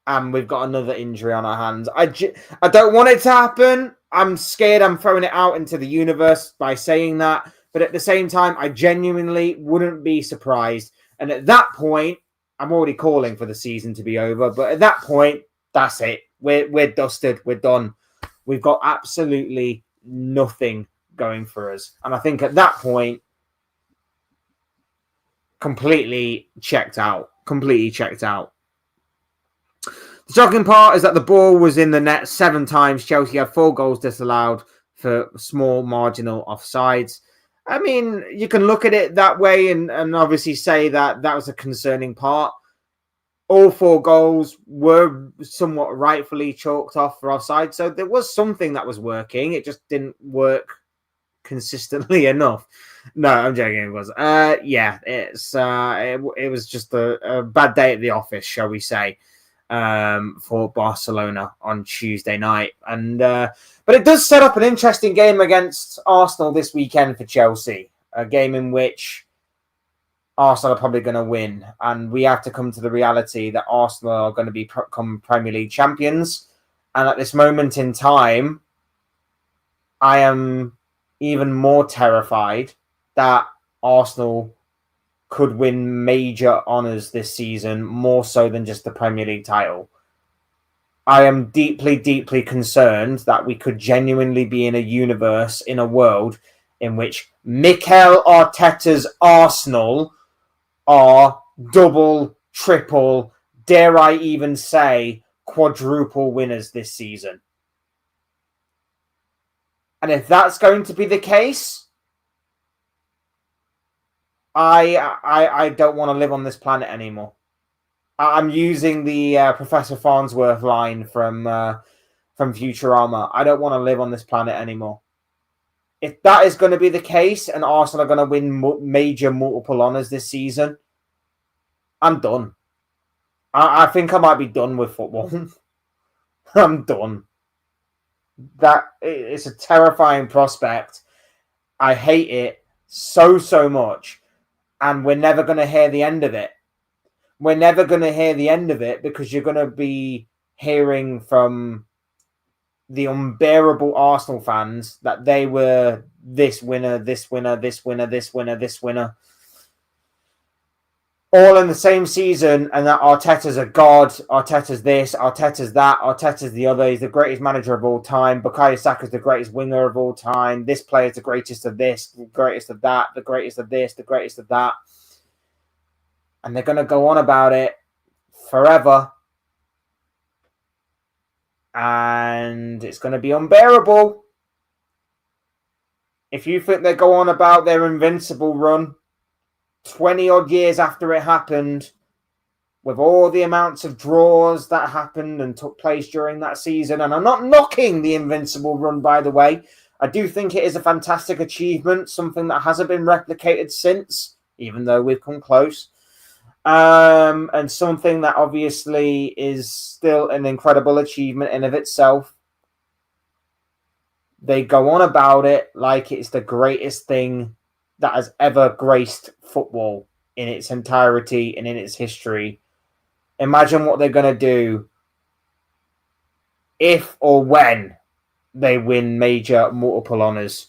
and we've got another injury on our hands. I don't want it to happen. I'm scared I'm throwing it out into the universe by saying that. But at the same time, I genuinely wouldn't be surprised. And at that point, I'm already calling for the season to be over. But at that point, that's it. We're dusted. We're done. We've got absolutely nothing going for us. And I think at that point, completely checked out. The shocking part is that the ball was in the net 7 times. Chelsea had 4 goals disallowed for small marginal offsides. I mean, you can look at it that way and obviously say that was a concerning part. All 4 goals were somewhat rightfully chalked off for offside. So there was something that was working. It just didn't work consistently enough. No, I'm joking. It was. It was just a bad day at the office, shall we say, for Barcelona on Tuesday night. And but it does set up an interesting game against Arsenal this weekend for Chelsea, a game in which Arsenal are probably going to win, and we have to come to the reality that Arsenal are going to become Premier League champions. And at this moment in time, I am even more terrified that Arsenal could win major honours this season, more so than just the Premier League title. I am deeply, deeply concerned that we could genuinely be in a universe, in a world, in which Mikel Arteta's Arsenal are double, triple, dare I even say, quadruple winners this season. And if that's going to be the case, I don't want to live on this planet anymore. I'm using the Professor Farnsworth line from Futurama. I don't want to live on this planet anymore. If that is going to be the case and Arsenal are going to win major multiple honours this season, I'm done. I think I might be done with football. I'm done. It's a terrifying prospect. I hate it so much. And we're never going to hear the end of it. We're never going to hear the end of it because you're going to be hearing from the unbearable Arsenal fans that they were this winner, this winner, this winner, this winner, this winner. All in the same season, and that Arteta's a god, Arteta's this, Arteta's that, Arteta's the other. He's the greatest manager of all time. Bukayo Saka's the greatest winger of all time. This player's the greatest of this, the greatest of that, the greatest of this, the greatest of that. And they're going to go on about it forever. And it's going to be unbearable. If you think they go on about their invincible run 20 odd years after it happened, with all the amounts of draws that happened and took place during that season, and I'm not knocking the invincible run, by the way. I do think it is a fantastic achievement, something that hasn't been replicated since, even though we've come close. And something that obviously is still an incredible achievement in of itself. They go on about it like it's the greatest thing that has ever graced football in its entirety and in its history. Imagine what they're going to do if or when they win major multiple honours.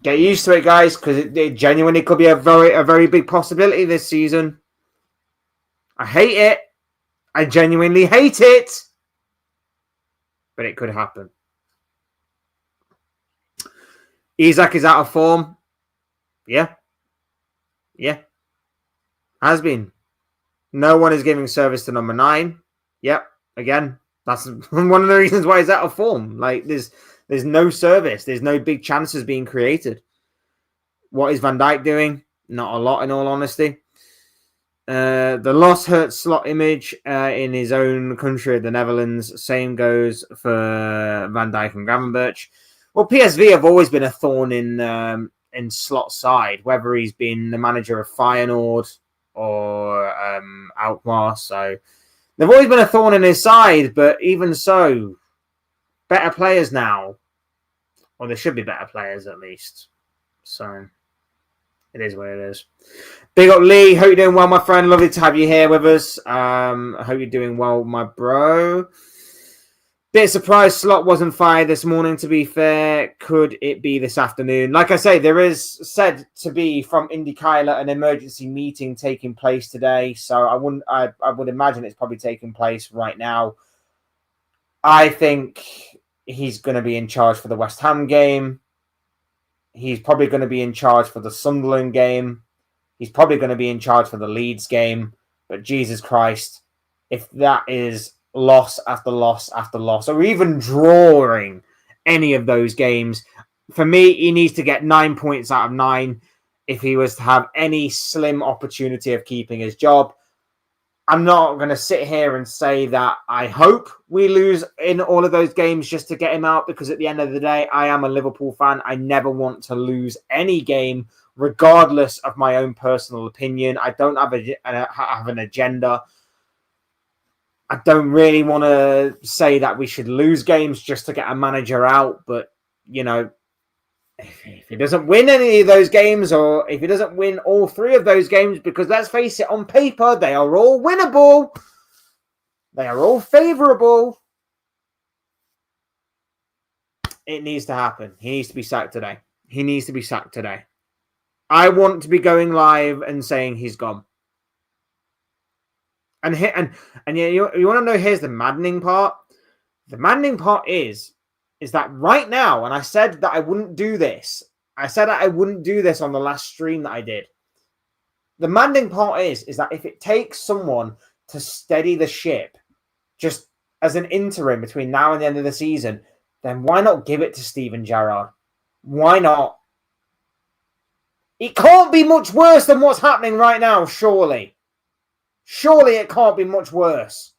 Get used to it, guys, because it genuinely could be a very big possibility this season. I hate it. I genuinely hate it. But it could happen. Isak is out of form. Yeah. Has been. No one is giving service to number 9. Yep. Again, that's one of the reasons why he's out of form. Like, there's no service. There's no big chances being created. What is Van Dijk doing? Not a lot, in all honesty. The loss hurts Slot image in his own country of the Netherlands. Same goes for Van Dijk and Gravenberch. Well, PSV have always been a thorn in Slot's side, whether he's been the manager of Feyenoord or Alkmaar. So they've always been a thorn in his side, but even so, better players now. Or there should be better players at least. So it is what it is. Big up Lee. Hope you're doing well, my friend. Lovely to have you here with us. I hope you're doing well, my bro. Bit surprised Slot wasn't fired this morning, to be fair. Could it be this afternoon? Like I say, there is said to be from Indy Kyler an emergency meeting taking place today. So I would imagine it's probably taking place right now. I think he's going to be in charge for the West Ham game. He's probably going to be in charge for the Sunderland game. He's probably going to be in charge for the Leeds game. But Jesus Christ, if that is loss after loss after loss, or even drawing any of those games, for me, he needs to get 9 points out of 9 if he was to have any slim opportunity of keeping his job. I'm not going to sit here and say that I hope we lose in all of those games just to get him out, because at the end of the day, I am a Liverpool fan. I never want to lose any game, regardless of my own personal opinion. I don't have an agenda. I don't really want to say that we should lose games just to get a manager out, but, you know, if he doesn't win any of those games, or if he doesn't win all 3 of those games, because let's face it, on paper, they are all winnable. They are all favourable. It needs to happen. He needs to be sacked today. He needs to be sacked today. I want to be going live and saying he's gone. And yeah, you want to know, here's the maddening part. The maddening part is that right now, and I said that I wouldn't do this. I said that I wouldn't do this on the last stream that I did. The maddening part is that if it takes someone to steady the ship, just as an interim between now and the end of the season, then why not give it to Steven Gerrard? Why not? It can't be much worse than what's happening right now, surely. Surely it can't be much worse.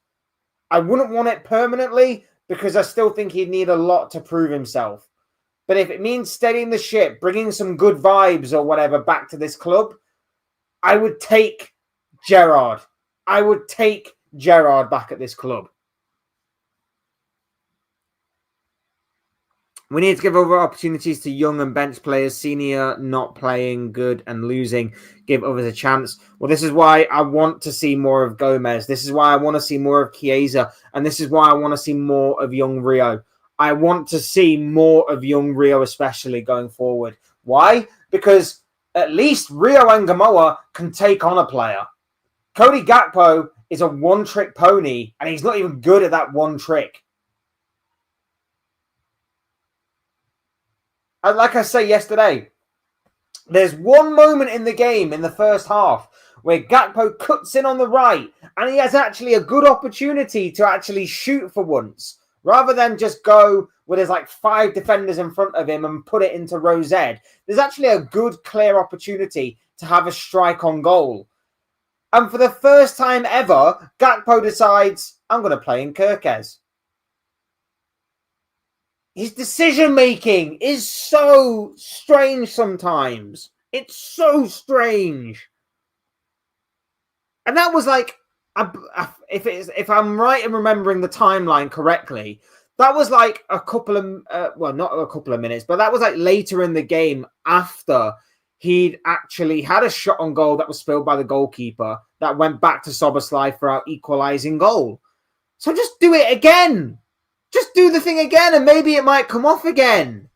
I wouldn't want it permanently, because I still think he'd need a lot to prove himself. But if it means steadying the ship, bringing some good vibes or whatever back to this club, I would take Gerrard. I would take Gerrard back at this club. We need to give other opportunities to young and bench players. Senior not playing good and losing. Give others a chance. Well, this is why I want to see more of Gomez. This is why I want to see more of Chiesa. And this is why I want to see more of young Rio. I want to see more of young Rio, especially going forward. Why? Because at least Rio and Gamoa can take on a player. Cody Gakpo is a one-trick pony, and he's not even good at that one trick. And like I say yesterday, there's one moment in the game in the first half where Gakpo cuts in on the right, and he has actually a good opportunity to actually shoot for once, rather than just go where there's like 5 defenders in front of him and put it into row Z. There's actually a good, clear opportunity to have a strike on goal. And for the first time ever, Gakpo decides, I'm going to play in Kirkez. His decision-making is so strange sometimes. It's so strange. And that was like, if I'm right in remembering the timeline correctly, that was like a couple of, well, not a couple of minutes, but that was like later in the game after he'd actually had a shot on goal that was spilled by the goalkeeper that went back to Szoboszlai for our equalising goal. So just do it again. Just do the thing again, and maybe it might come off again.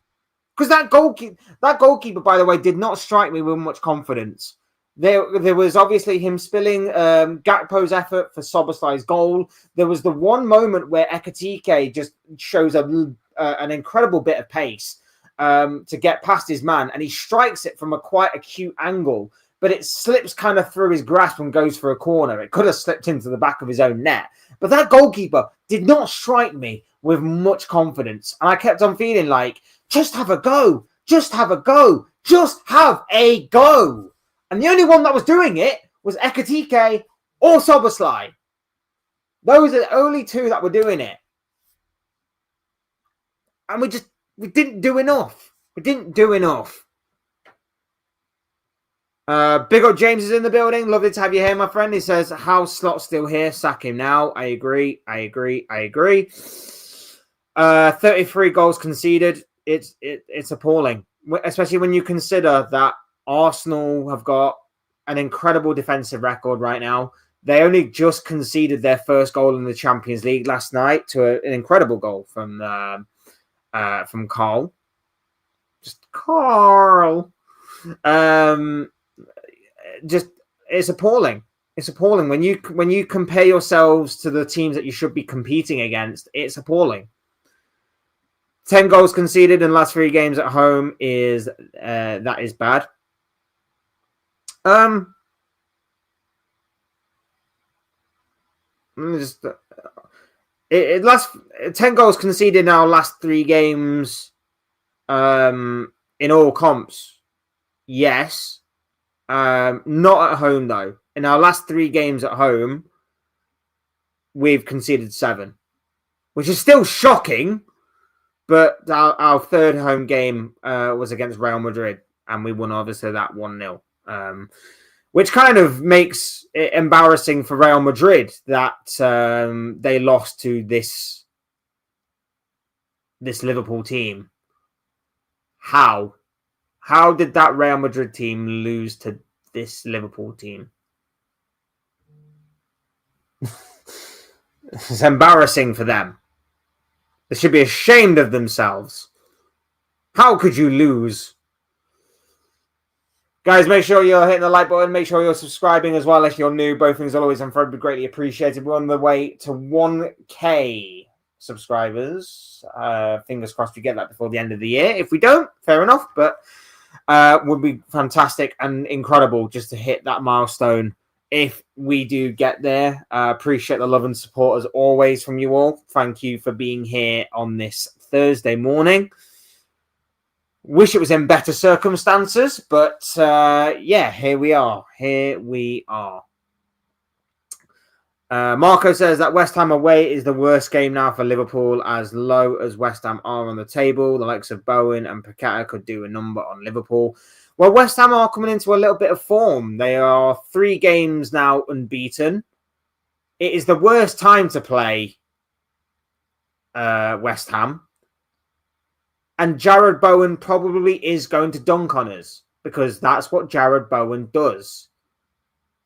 Because that goalkeeper, by the way, did not strike me with much confidence. There was obviously him spilling Gakpo's effort for Szoboszlai's goal. There was the one moment where Ekitike just shows an incredible bit of pace to get past his man, and he strikes it from a quite acute angle, but it slips kind of through his grasp and goes for a corner. It could have slipped into the back of his own net. But that goalkeeper did not strike me with much confidence. And I kept on feeling like, just have a go. Just have a go. Just have a go. And the only one that was doing it was Ekatike or Soboslai. Those are the only two that were doing it. And we didn't do enough. We didn't do enough. Big up James is in the building. Lovely to have you here, my friend. He says, House Slot still here. Sack him now. I agree. 33 goals conceded. It's appalling, especially when you consider that Arsenal have got an incredible defensive record right now. They only just conceded their first goal in the Champions League last night to an incredible goal from Carl. Just Carl. It's appalling. It's appalling when you compare yourselves to the teams that you should be competing against. It's appalling. 10 goals conceded in the last 3 games at home is that is bad. Last 10 goals conceded in our last 3 games in all comps. Yes. Not at home though. In our last 3 games at home, we've conceded 7, which is still shocking. But our third home game was against Real Madrid, and we won obviously that 1-0, which kind of makes it embarrassing for Real Madrid that they lost to this Liverpool team. How did that Real Madrid team lose to this Liverpool team? It's embarrassing for them. They should be ashamed of themselves. How could you lose? Guys, make sure you're hitting the like button. Make sure you're subscribing as well if you're new. Both things are always and forever greatly appreciated. We're on the way to 1K subscribers. Fingers crossed we get that before the end of the year. If we don't, fair enough. But would be fantastic and incredible just to hit that milestone if we do get there. Appreciate the love and support as always from you all. Thank you for being here on this Thursday morning. Wish it was in better circumstances, but yeah, here we are. Marco says that West Ham away is the worst game now for Liverpool, as low as West Ham are on the table. The likes of Bowen and Paqueta could do a number on Liverpool. Well, West Ham are coming into a little bit of form. They are 3 games now unbeaten. It is the worst time to play West Ham. And Jarrod Bowen probably is going to dunk on us because that's what Jarrod Bowen does.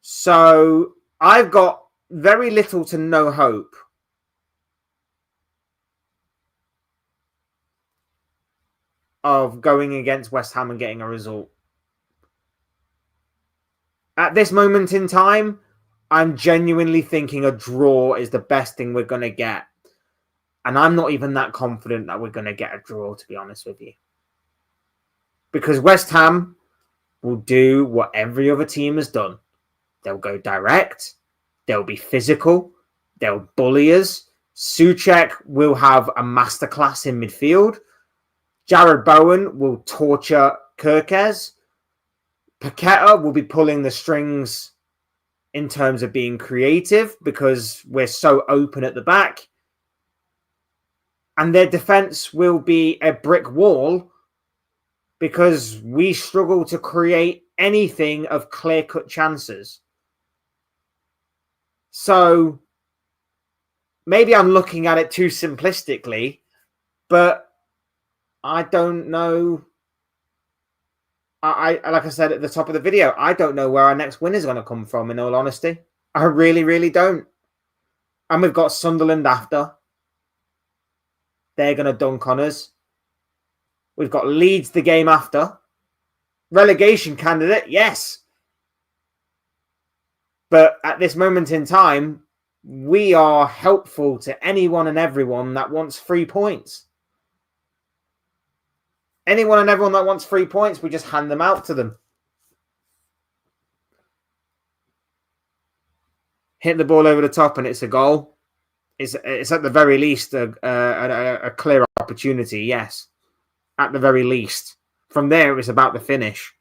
So I've got very little to no hope of going against West Ham and getting a result. At this moment in time, I'm genuinely thinking a draw is the best thing we're going to get. And I'm not even that confident that we're going to get a draw, to be honest with you. Because West Ham will do what every other team has done. They'll go direct. They'll be physical. They'll bully us. Souček will have a masterclass in midfield. Jarrod Bowen will torture Kirkez. Paqueta will be pulling the strings in terms of being creative because we're so open at the back. And their defense will be a brick wall because we struggle to create anything of clear-cut chances. So maybe I'm looking at it too simplistically, but I don't know. I like I said at the top of the video, I don't know where our next win is going to come from, in all honesty. I really, really don't. And we've got Sunderland after. They're going to dunk on us. We've got Leeds the game after. Relegation candidate, yes. But at this moment in time, we are helpful to anyone and everyone that wants 3 points. Anyone and everyone that wants 3 points, we just hand them out to them. Hit the ball over the top and it's a goal. It's at the very least a clear opportunity, yes. At the very least. From there, it was about the finish.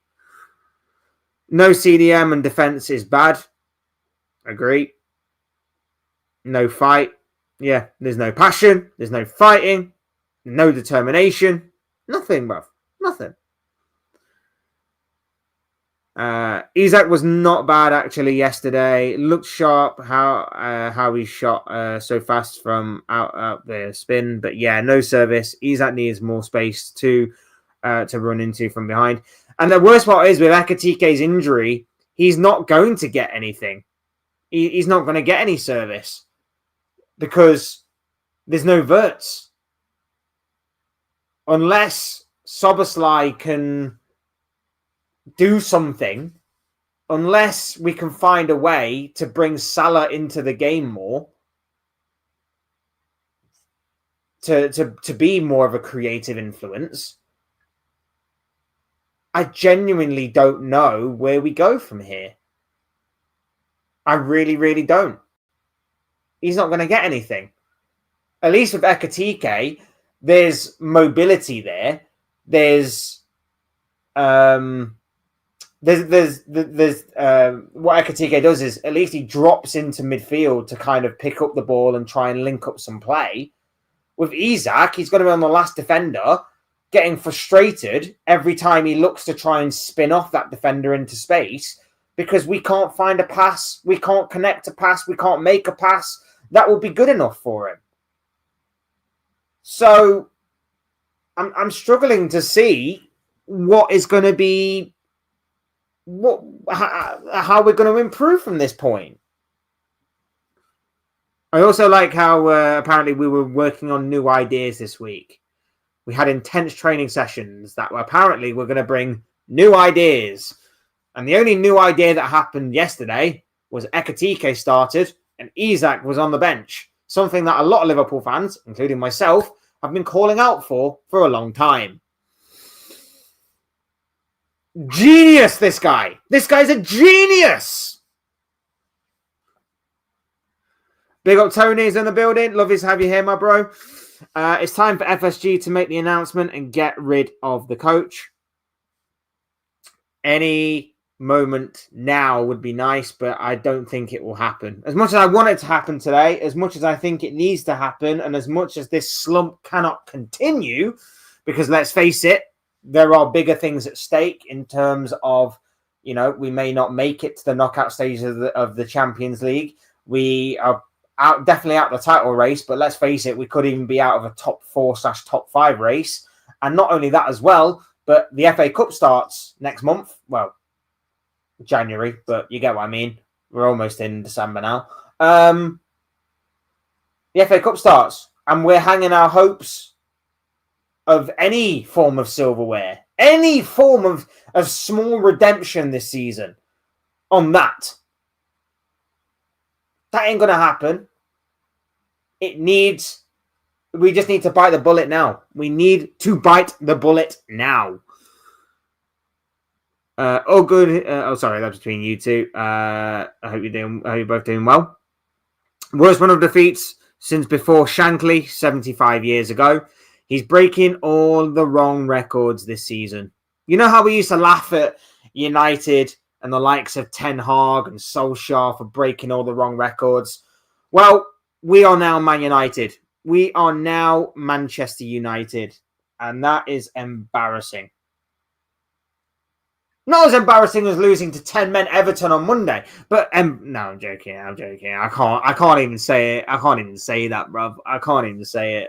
No CDM and defense is bad. Agree. No fight. Yeah, there's no passion. There's no fighting. No determination. Nothing, bruv. Nothing. Isak was not bad actually yesterday. Looked sharp how he shot so fast from out the spin, but yeah, no service. Isak needs more space to run into from behind. And the worst part is with Ekatike's injury, he's not going to get anything. He's not going to get any service because there's no verts unless Soboslai can do something, unless we can find a way to bring Salah into the game more, to be more of a creative influence. I genuinely don't know where we go from here. I really, really don't. He's not going to get anything. At least with Ekatike, there's mobility there. There's what Ekatike does is at least he drops into midfield to kind of pick up the ball and try and link up some play. With Isak, he's going to be on the last defender, getting frustrated every time he looks to try and spin off that defender into space because we can't find a pass, we can't connect a pass, we can't make a pass that will be good enough for him. So I'm struggling to see what is going to be how we're going to improve from this point. I also like how apparently we were working on new ideas this week. We had intense training sessions that apparently were going to bring new ideas. And the only new idea that happened yesterday was Ekatike started and Isak was on the bench. Something that a lot of Liverpool fans, including myself, have been calling out for a long time. Genius, this guy. This guy's a genius. Big up Tony's in the building. Lovely to have you here, my bro. It's time for FSG to make the announcement and get rid of the coach. Any moment now would be nice, but I don't think it will happen. As much as I want it to happen today, as much as I think it needs to happen, and as much as this slump cannot continue, because let's face it, there are bigger things at stake in terms of, we may not make it to the knockout stages of the Champions League. We are definitely out of the title race, but let's face it, we could even be out of a top 4/top 5 race. And not only that as well, but the FA Cup starts next month. Well, January, but you get what I mean. We're almost in December now. The FA Cup starts, and we're hanging our hopes of any form of silverware, any form of small redemption this season on that. That ain't going to happen. We just need to bite the bullet now. We need to bite the bullet now. Good. Sorry, that's between you two. I hope you're both doing well. Worst run of defeats since before Shankly 75 years ago. He's breaking all the wrong records this season. You know how we used to laugh at United and the likes of Ten Hag and Solskjaer for breaking all the wrong records? Well, we are now Man United. We are now Manchester United. And that is embarrassing. Not as embarrassing as losing to 10 men Everton on Monday. But no, I'm joking. I can't even say it. I can't even say that, bruv. I can't even say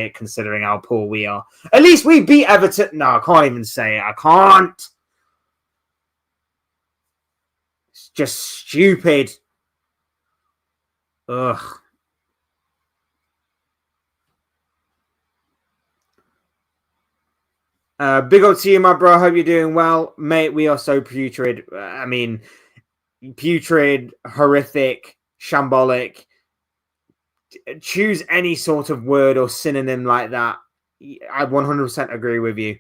it considering how poor we are. At least we beat Everton. No, I can't even say it. I can't. It's just stupid. Ugh. Big up to you, my bro. Hope you're doing well. Mate, we are so putrid. Putrid, horrific, shambolic. Choose any sort of word or synonym like that. I 100% agree with you.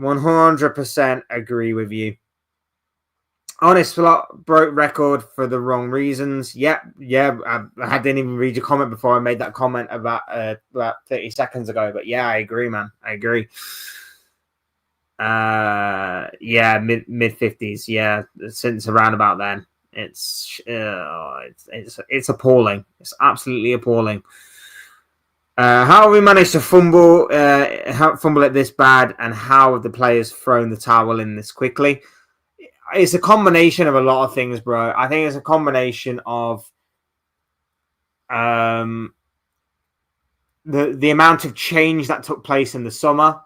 100% agree with you. Honest Slot broke record for the wrong reasons. Yeah. I didn't even read your comment before I made that comment about 30 seconds ago. But yeah, I agree, man. I agree. Yeah, mid 50s. Yeah, since around about then, it's appalling. It's absolutely appalling. How have we managed to fumble it this bad, and how have the players thrown the towel in this quickly? It's a combination of a lot of things, bro. I think it's a combination of the amount of change that took place in the summer,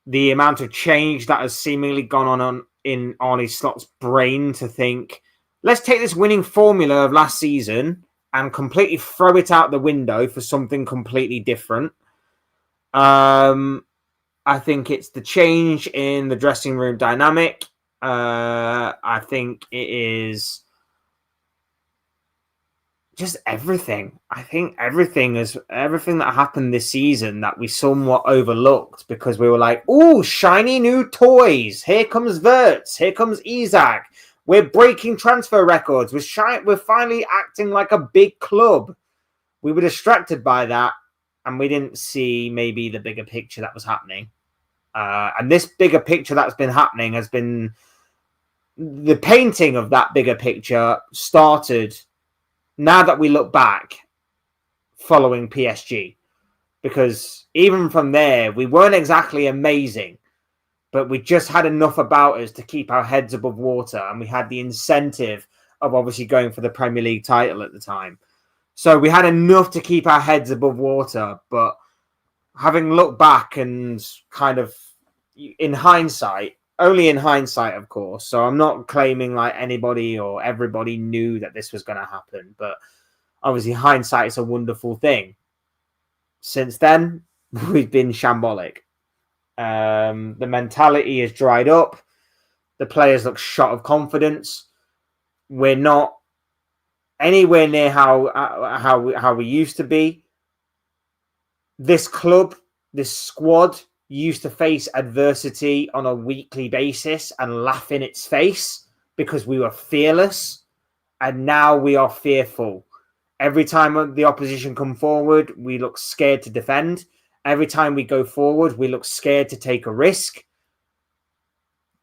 the amount of change that has seemingly gone on in Arne Slot's brain to think, let's take this winning formula of last season and completely throw it out the window for something completely different. I think it's the change in the dressing room dynamic. I think it is just everything. I think everything that happened this season that we somewhat overlooked because we were like, "Ooh, shiny new toys! Here comes Wirtz. Here comes Isak. We're breaking transfer records. We're finally acting like a big club." We were distracted by that, and we didn't see maybe the bigger picture that was happening. And this bigger picture that's been happening has been the painting of that bigger picture started. Now that we look back following PSG, because even from there, we weren't exactly amazing, but we just had enough about us to keep our heads above water. And we had the incentive of obviously going for the Premier League title at the time. So we had enough to keep our heads above water. But having looked back and kind of in hindsight, only in hindsight, of course. So I'm not claiming like anybody or everybody knew that this was going to happen. But obviously, hindsight is a wonderful thing. Since then, we've been shambolic. The mentality is dried up. The players look shot of confidence. We're not anywhere near how we used to be. This club, this squad, used to face adversity on a weekly basis and laugh in its face because we were fearless, and now we are fearful. Every time the opposition come forward, we look scared to defend. Every time we go forward, we look scared to take a risk.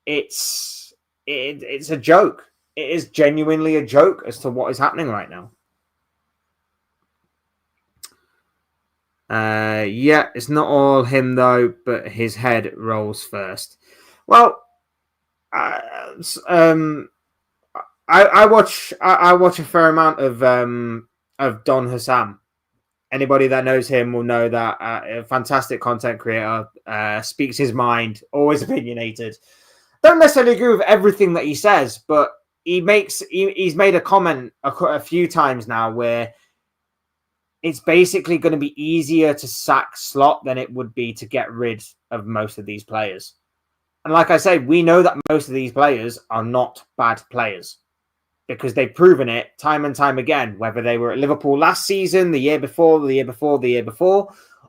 It's a joke. It is genuinely a joke as to what is happening right now. Yeah, it's not all him though, but his head rolls first. Well, I watch a fair amount of Don Hassam. Anybody that knows him will know that a fantastic content creator, speaks his mind, always opinionated. Don't necessarily agree with everything that he says, but he's made a comment a few times now where it's basically going to be easier to sack Slot than it would be to get rid of most of these players. And like I say, we know that most of these players are not bad players because they've proven it time and time again, whether they were at Liverpool last season, the year before,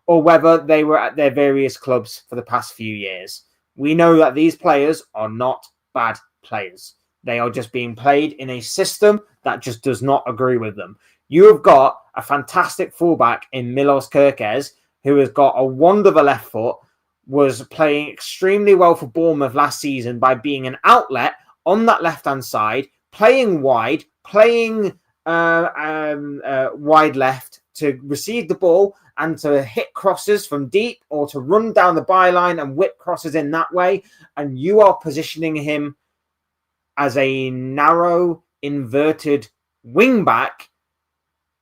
or whether they were at their various clubs for the past few years. We know that these players are not bad players. They are just being played in a system that just does not agree with them. You have got a fantastic fullback in Milos Kerkez, who has got a wand of a left foot, was playing extremely well for Bournemouth last season by being an outlet on that left-hand side, playing wide, playing wide left to receive the ball and to hit crosses from deep or to run down the byline and whip crosses in that way. And you are positioning him as a narrow, inverted wing-back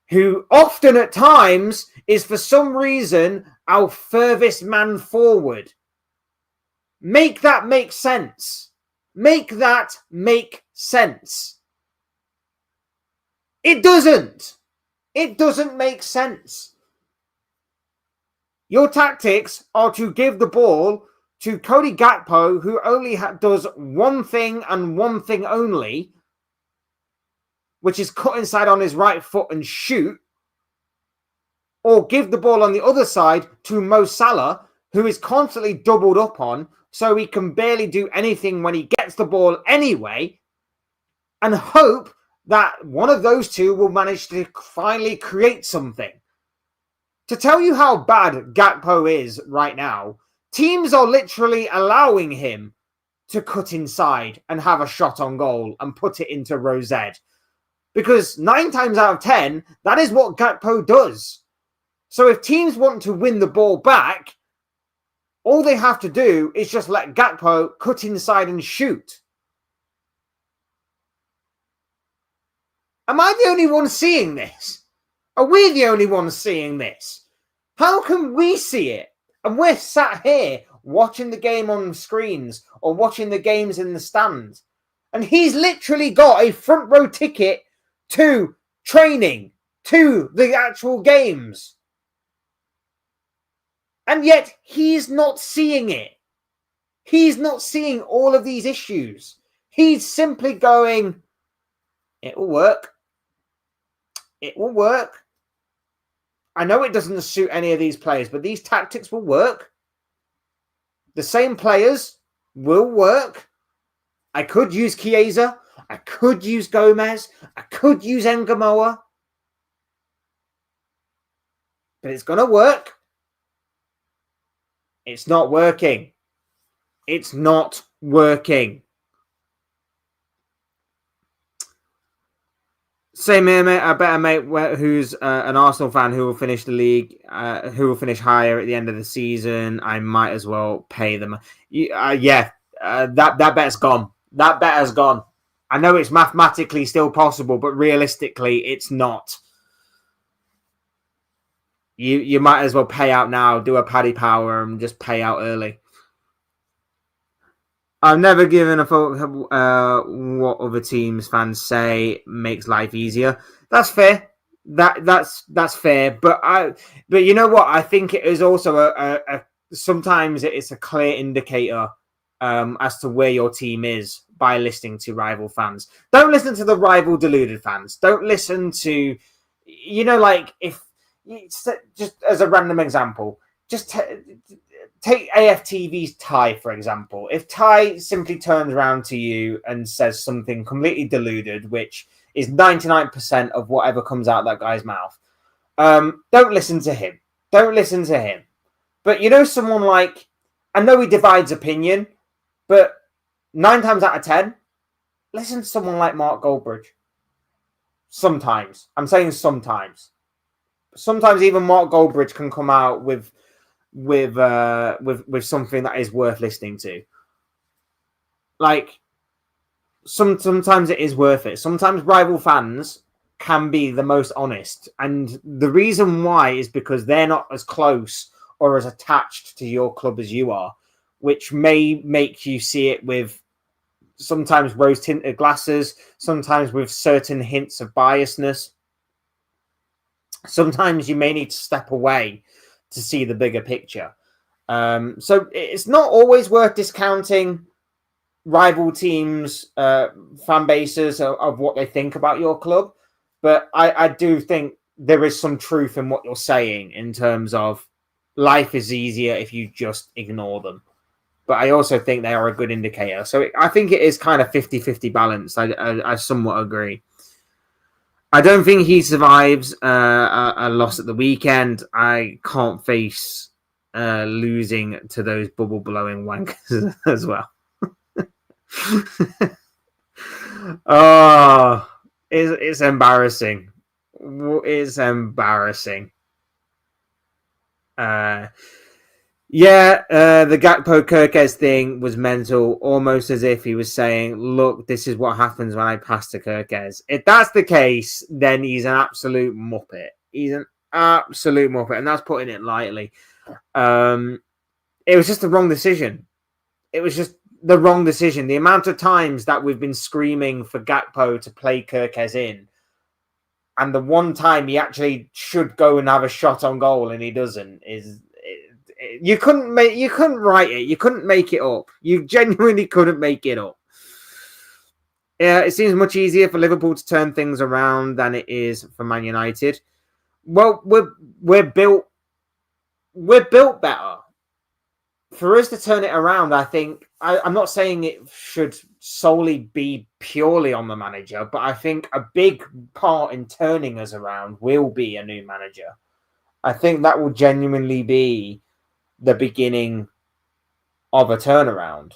who often at times is for some reason our furthest man forward. Make that make sense. Make that make sense. It doesn't. It doesn't make sense. Your tactics are to give the ball to Cody Gakpo, who only does one thing and one thing only, which is cut inside on his right foot and shoot, or give the ball on the other side to Mo Salah, who is constantly doubled up on, so he can barely do anything when he gets the ball anyway, and hope that one of those two will manage to finally create something. To tell you how bad Gakpo is right now, Teams are literally allowing him to cut inside and have a shot on goal and put it into row Z. Because 9 times out of 10, that is what Gakpo does. So if teams want to win the ball back, all they have to do is just let Gakpo cut inside and shoot. Am I the only one seeing this? Are we the only ones seeing this? How can we see it? And we're sat here watching the game on screens or watching the games in the stand. And he's literally got a front row ticket to training, to the actual games. And yet he's not seeing it. He's not seeing all of these issues. He's simply going, it will work. It will work. I know it doesn't suit any of these players, but these tactics will work. The same players will work. I could use Chiesa. I could use Gomez. I could use Engamoa. But it's going to work. It's not working. It's not working. Same here, mate. I bet a mate who's an Arsenal fan who will finish the league, who will finish higher at the end of the season. I might as well pay them. That bet's gone. That bet has gone. I know it's mathematically still possible, but realistically, it's not. You might as well pay out now, do a Paddy Power, and just pay out early. I've never given a thought what other teams fans say makes life easier. That's fair. That's fair. But you know what? I think it is also sometimes it's a clear indicator as to where your team is by listening to rival fans. Don't listen to the rival deluded fans. Don't listen to, if just as a random example, just take AFTV's Ty, for example. If Ty simply turns around to you and says something completely deluded, which is 99% of whatever comes out of that guy's mouth, don't listen to him. Don't listen to him. But someone like, I know he divides opinion, but 9 times out of 10, listen to someone like Mark Goldbridge. Sometimes. I'm saying sometimes. Sometimes even Mark Goldbridge can come out with something that is worth listening to. Like, sometimes it is worth it. Sometimes rival fans can be the most honest. And the reason why is because they're not as close or as attached to your club as you are, which may make you see it with sometimes rose-tinted glasses, sometimes with certain hints of biasness. Sometimes you may need to step away to see the bigger picture. So it's not always worth discounting rival teams' fan bases of what they think about your club. But I do think there is some truth in what you're saying in terms of life is easier if you just ignore them. But I also think they are a good indicator. So I think it is kind of 50-50 balance. I somewhat agree. I don't think he survives a loss at the weekend. I can't face losing to those bubble-blowing wankers as well. Oh, it's embarrassing. It's embarrassing. The Gakpo Kirkez thing was mental, almost as if he was saying, look, this is what happens when I pass to Kirkez. If that's the case, then he's an absolute muppet. He's an absolute muppet, and that's putting it lightly. It was just the wrong decision. It was just the wrong decision. The amount of times that we've been screaming for Gakpo to play Kirkez in, and the one time he actually should go and have a shot on goal and he doesn't, you couldn't write it. You couldn't make it up. You genuinely couldn't make it up. Yeah, it seems much easier for Liverpool to turn things around than it is for Man United. Well, we're built better. For us to turn it around, I think I'm not saying it should solely be purely on the manager, but I think a big part in turning us around will be a new manager. I think that will genuinely be the beginning of a turnaround.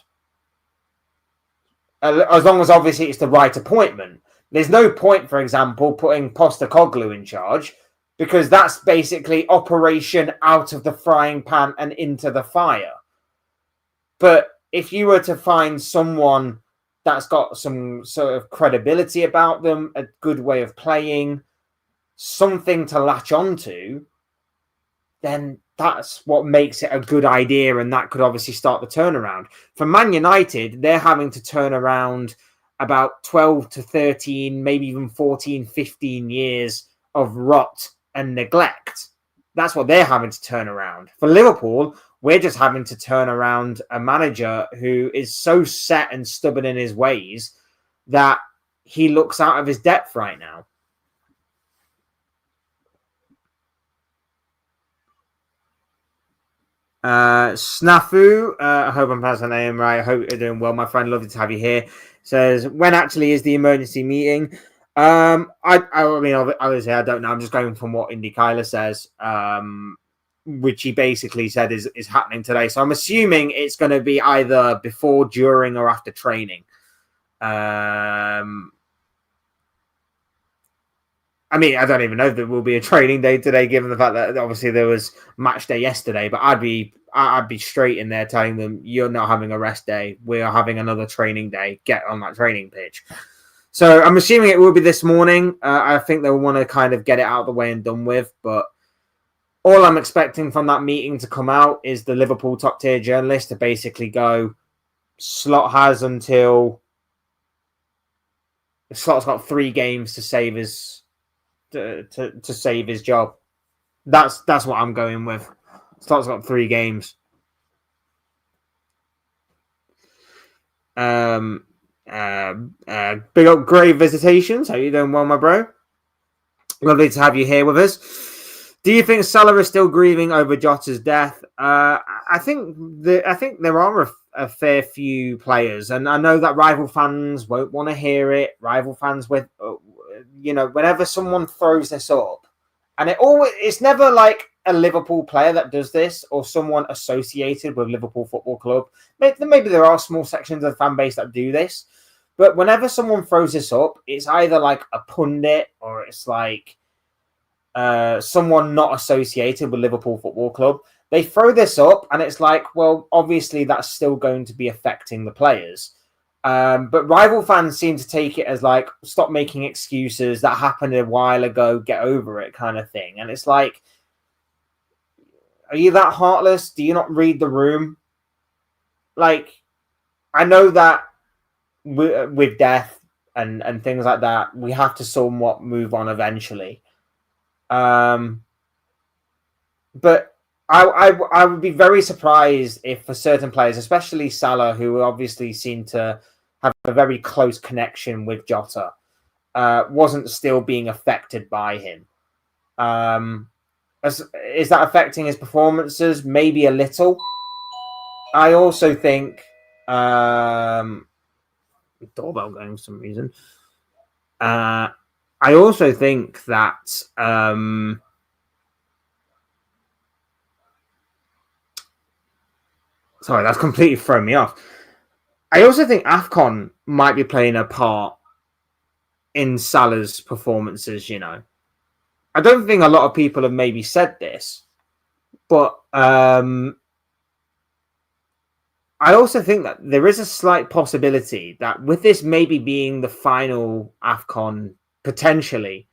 As long as obviously it's the right appointment. There's no point, for example, putting Postecoglou in charge, because that's basically operation out of the frying pan and into the fire. But if you were to find someone that's got some sort of credibility about them, a good way of playing, something to latch onto, then that's what makes it a good idea, and that could obviously start the turnaround. For Man United, they're having to turn around about 12 to 13, maybe even 14, 15 years of rot and neglect. That's what they're having to turn around. For Liverpool, we're just having to turn around a manager who is so set and stubborn in his ways that he looks out of his depth right now. Snafu, I hope I'm pronouncing the name right. I hope you're doing well, my friend. Lovely to have you here. Says, when actually is the emergency meeting? I mean, obviously, I don't know. I'm just going from what Indy Kyler says, which he basically said is happening today. So I'm assuming it's going to be either before, during, or after training. I mean, I don't even know if there will be a training day today, given the fact that obviously there was match day yesterday. But I'd be straight in there telling them, you're not having a rest day. We are having another training day. Get on that training pitch. So I'm assuming it will be this morning. I think they'll want to kind of get it out of the way and done with. But all I'm expecting from that meeting to come out is the Liverpool top tier journalist to basically go, Slot's got 3 games to save his to save his job. That's what I'm going with. Slot's got 3 games. Big up Grey Visitations. How you doing? Well, my bro. Lovely to have you here with us. Do you think Salah is still grieving over Jota's death? I think there are a fair few players, and I know that rival fans won't want to hear it. Rival fans with, whenever someone throws this up, and it's never like a Liverpool player that does this or someone associated with Liverpool Football Club. Maybe there are small sections of the fan base that do this, but whenever someone throws this up, it's either like a pundit or it's like someone not associated with Liverpool Football Club. They throw this up and it's like, well, obviously that's still going to be affecting the players. But rival fans seem to take it as like, stop making excuses. That happened a while ago. Get over it, kind of thing. And it's like, are you that heartless? Do you not read the room? Like, I know that with death and things like that, we have to somewhat move on eventually. But I would be very surprised if for certain players, especially Salah, who obviously seem to have a very close connection with Jota, wasn't still being affected by him. Is that affecting his performances? Maybe a little. I also think doorbell going for some reason. I also think that sorry, that's completely thrown me off. I also think AFCON might be playing a part in Salah's performances, I don't think a lot of people have maybe said this, but I also think that there is a slight possibility that with this maybe being the final AFCON, potentially,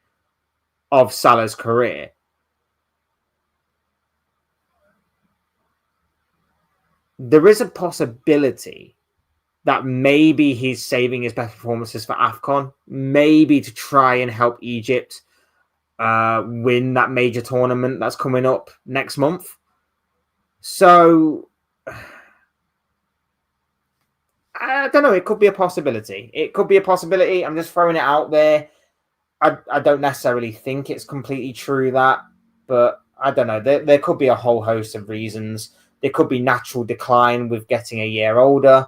of Salah's career, there is a possibility that maybe he's saving his best performances for AFCON, maybe to try and help Egypt win that major tournament that's coming up next month. So, I don't know. It could be a possibility. I'm just throwing it out there. I don't necessarily think it's completely true but I don't know. There could be a whole host of reasons. There could be natural decline with getting a year older.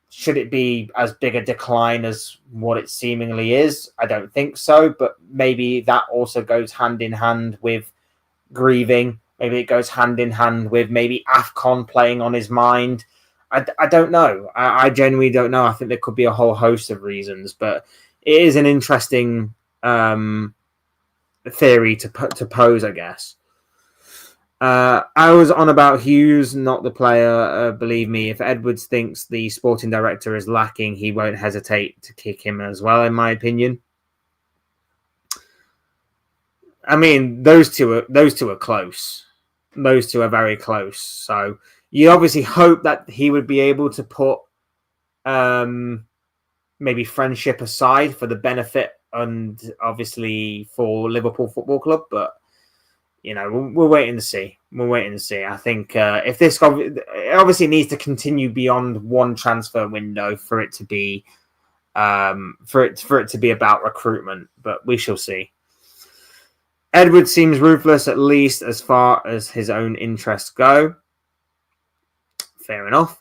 Should it be as big a decline as what it seemingly is? I don't think so, but maybe that also goes hand in hand with grieving. Maybe it goes hand in hand with maybe AFCON playing on his mind. I don't know. I genuinely don't know. I think there could be a whole host of reasons, but it is an interesting theory to pose, I guess. I was on about Hughes, not the player. Believe me, if Edwards thinks the sporting director is lacking, he won't hesitate to kick him as well, in my opinion. I mean, those two are close. Those two are very close. So you obviously hope that he would be able to put maybe friendship aside for the benefit and obviously for Liverpool Football Club, but we're waiting to see. We're waiting to see. I think if this it obviously needs to continue beyond one transfer window for it to be for it to be about recruitment, but we shall see. Edward seems ruthless, at least as far as his own interests go. Fair enough.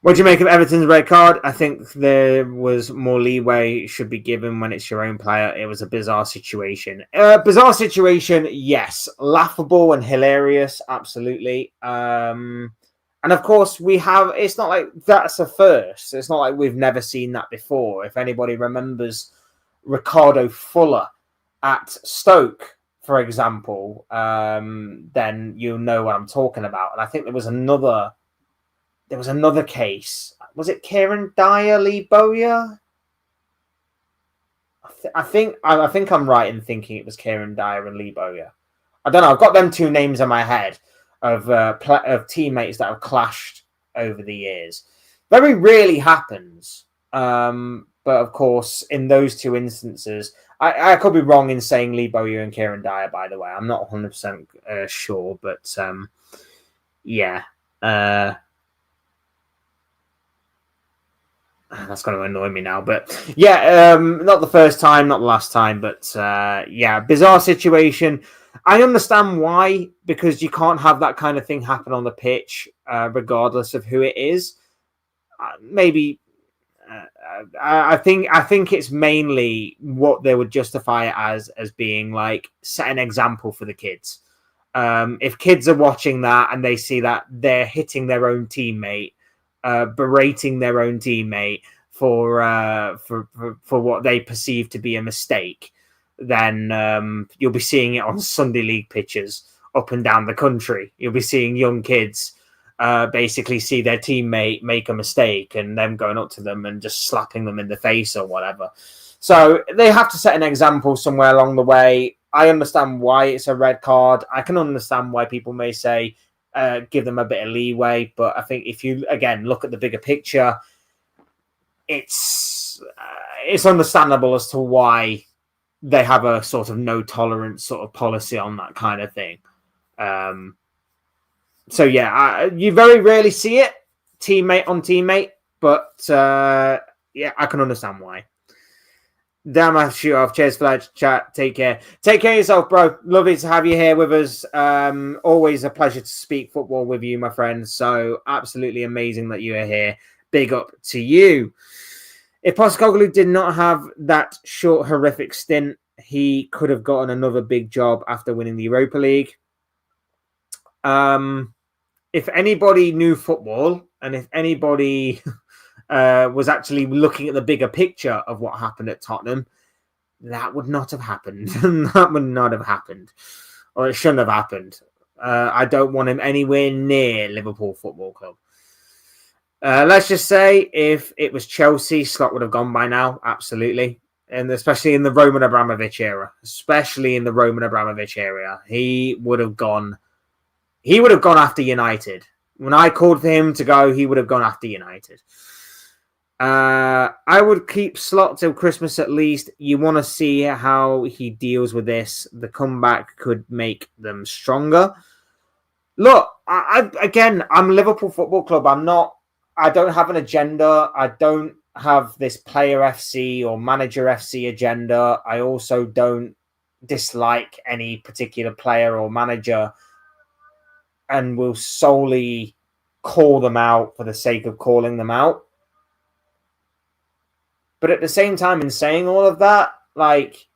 What do you make of Everton's red card? I think there was more leeway should be given when it's your own player. It was a bizarre situation. Yes. Laughable and hilarious, absolutely. And of course, it's not like that's a first. It's not like we've never seen that before. If anybody remembers Ricardo Fuller at Stoke, for example, then you'll know what I'm talking about. And I think there was another case. Was it Kieran Dyer, Lee Bowyer? I think I'm right in thinking it was Kieran Dyer and Lee Bowyer. I don't know. I've got them two names in my head of teammates that have clashed over the years. Very rarely happens. But of course, in those two instances, I could be wrong in saying Lee Bowyer and Kieran Dyer, by the way. I'm not 100% sure, but yeah. That's going to annoy me now, but yeah, not the first time, not the last time, but yeah, bizarre situation. I understand why, because you can't have that kind of thing happen on the pitch, regardless of who it is. Maybe I think it's mainly what they would justify it as being like set an example for the kids. If kids are watching that and they see that they're hitting their own teammate, berating their own teammate for what they perceive to be a mistake, then you'll be seeing it on Sunday League pitches up and down the country. You'll be seeing young kids basically see their teammate make a mistake and them going up to them and just slapping them in the face or whatever. So they have to set an example somewhere along the way. I understand why it's a red card. I can understand why people may say give them a bit of leeway, but I think if you again look at the bigger picture, it's understandable as to why they have a sort of no tolerance sort of policy on that kind of thing. So yeah, you very rarely see it teammate on teammate, but yeah, I can understand why. Damn, I shoot off. Cheers for that chat. Take care. Take care of yourself, bro. Lovely to have you here with us. Always a pleasure to speak football with you, my friend. So absolutely amazing that you are here. Big up to you. If Postecoglou did not have that short, horrific stint, he could have gotten another big job after winning the Europa League. If anybody knew football and if anybody was actually looking at the bigger picture of what happened at Tottenham, that would not have happened. That would not have happened. Or it shouldn't have happened. I don't want him anywhere near Liverpool Football Club. Let's just say if it was Chelsea, Slot would have gone by now. Absolutely. And especially in the Roman Abramovich era. He would have gone after United. When I called for him to go, he would have gone after United. I would keep Slot till Christmas at least. You want to see how he deals with this. The comeback could make them stronger. Look, I'm Liverpool Football Club. I don't have an agenda. I don't have this player FC or manager FC agenda. I also don't dislike any particular player or manager and will solely call them out for the sake of calling them out. But at the same time, in saying all of that, like,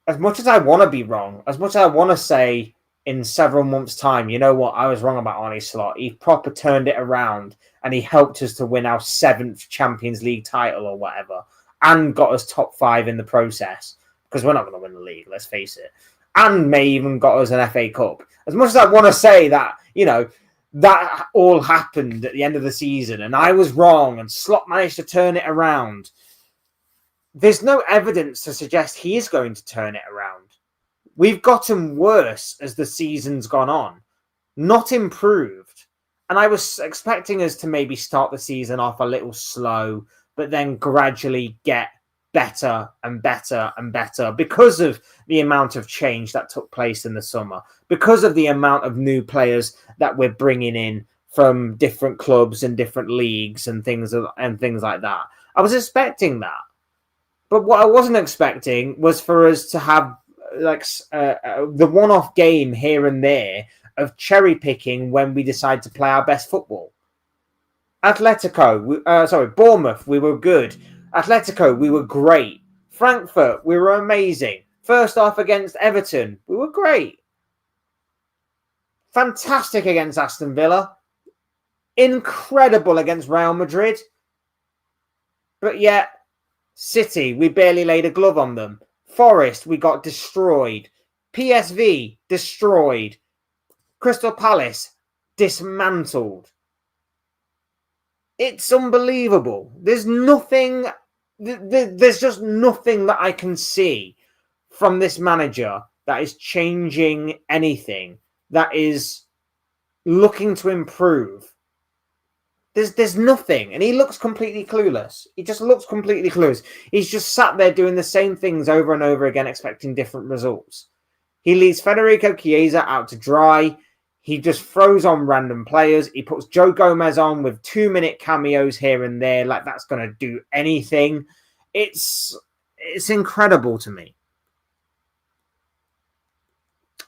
as much as I want to be wrong, as much as I want to say in several months' time, you know what, I was wrong about Arne Slot. He proper turned it around and he helped us to win our 7th Champions League title or whatever, and got us top 5 in the process, because we're not going to win the league, let's face it, and may even got us an FA Cup. As much as I want to say that, you know, that all happened at the end of the season and I was wrong and Slot managed to turn it around, there's no evidence to suggest he is going to turn it around. We've gotten worse as the season's gone on, not improved. And I was expecting us to maybe start the season off a little slow, but then gradually get better and better and better because of the amount of change that took place in the summer, because of the amount of new players that we're bringing in from different clubs and different leagues and things like that. I was expecting that. But what I wasn't expecting was for us to have the one-off game here and there of cherry picking when we decide to play our best football. Bournemouth, we were good. Atletico, we were great. Frankfurt, we were amazing. First half against Everton, we were great. Fantastic against Aston Villa. Incredible against Real Madrid. But yet, City, we barely laid a glove on them. Forest, we got destroyed. PSV, destroyed. Crystal Palace, dismantled. It's unbelievable. There's just nothing that I can see from this manager that is changing anything, that is looking to improve. There's nothing, and he looks completely clueless. He just looks completely clueless. He's just sat there doing the same things over and over again, expecting different results. He leaves Federico Chiesa out to dry. He just throws on random players. He puts Joe Gomez on with 2-minute cameos here and there, like that's going to do anything. It's incredible to me.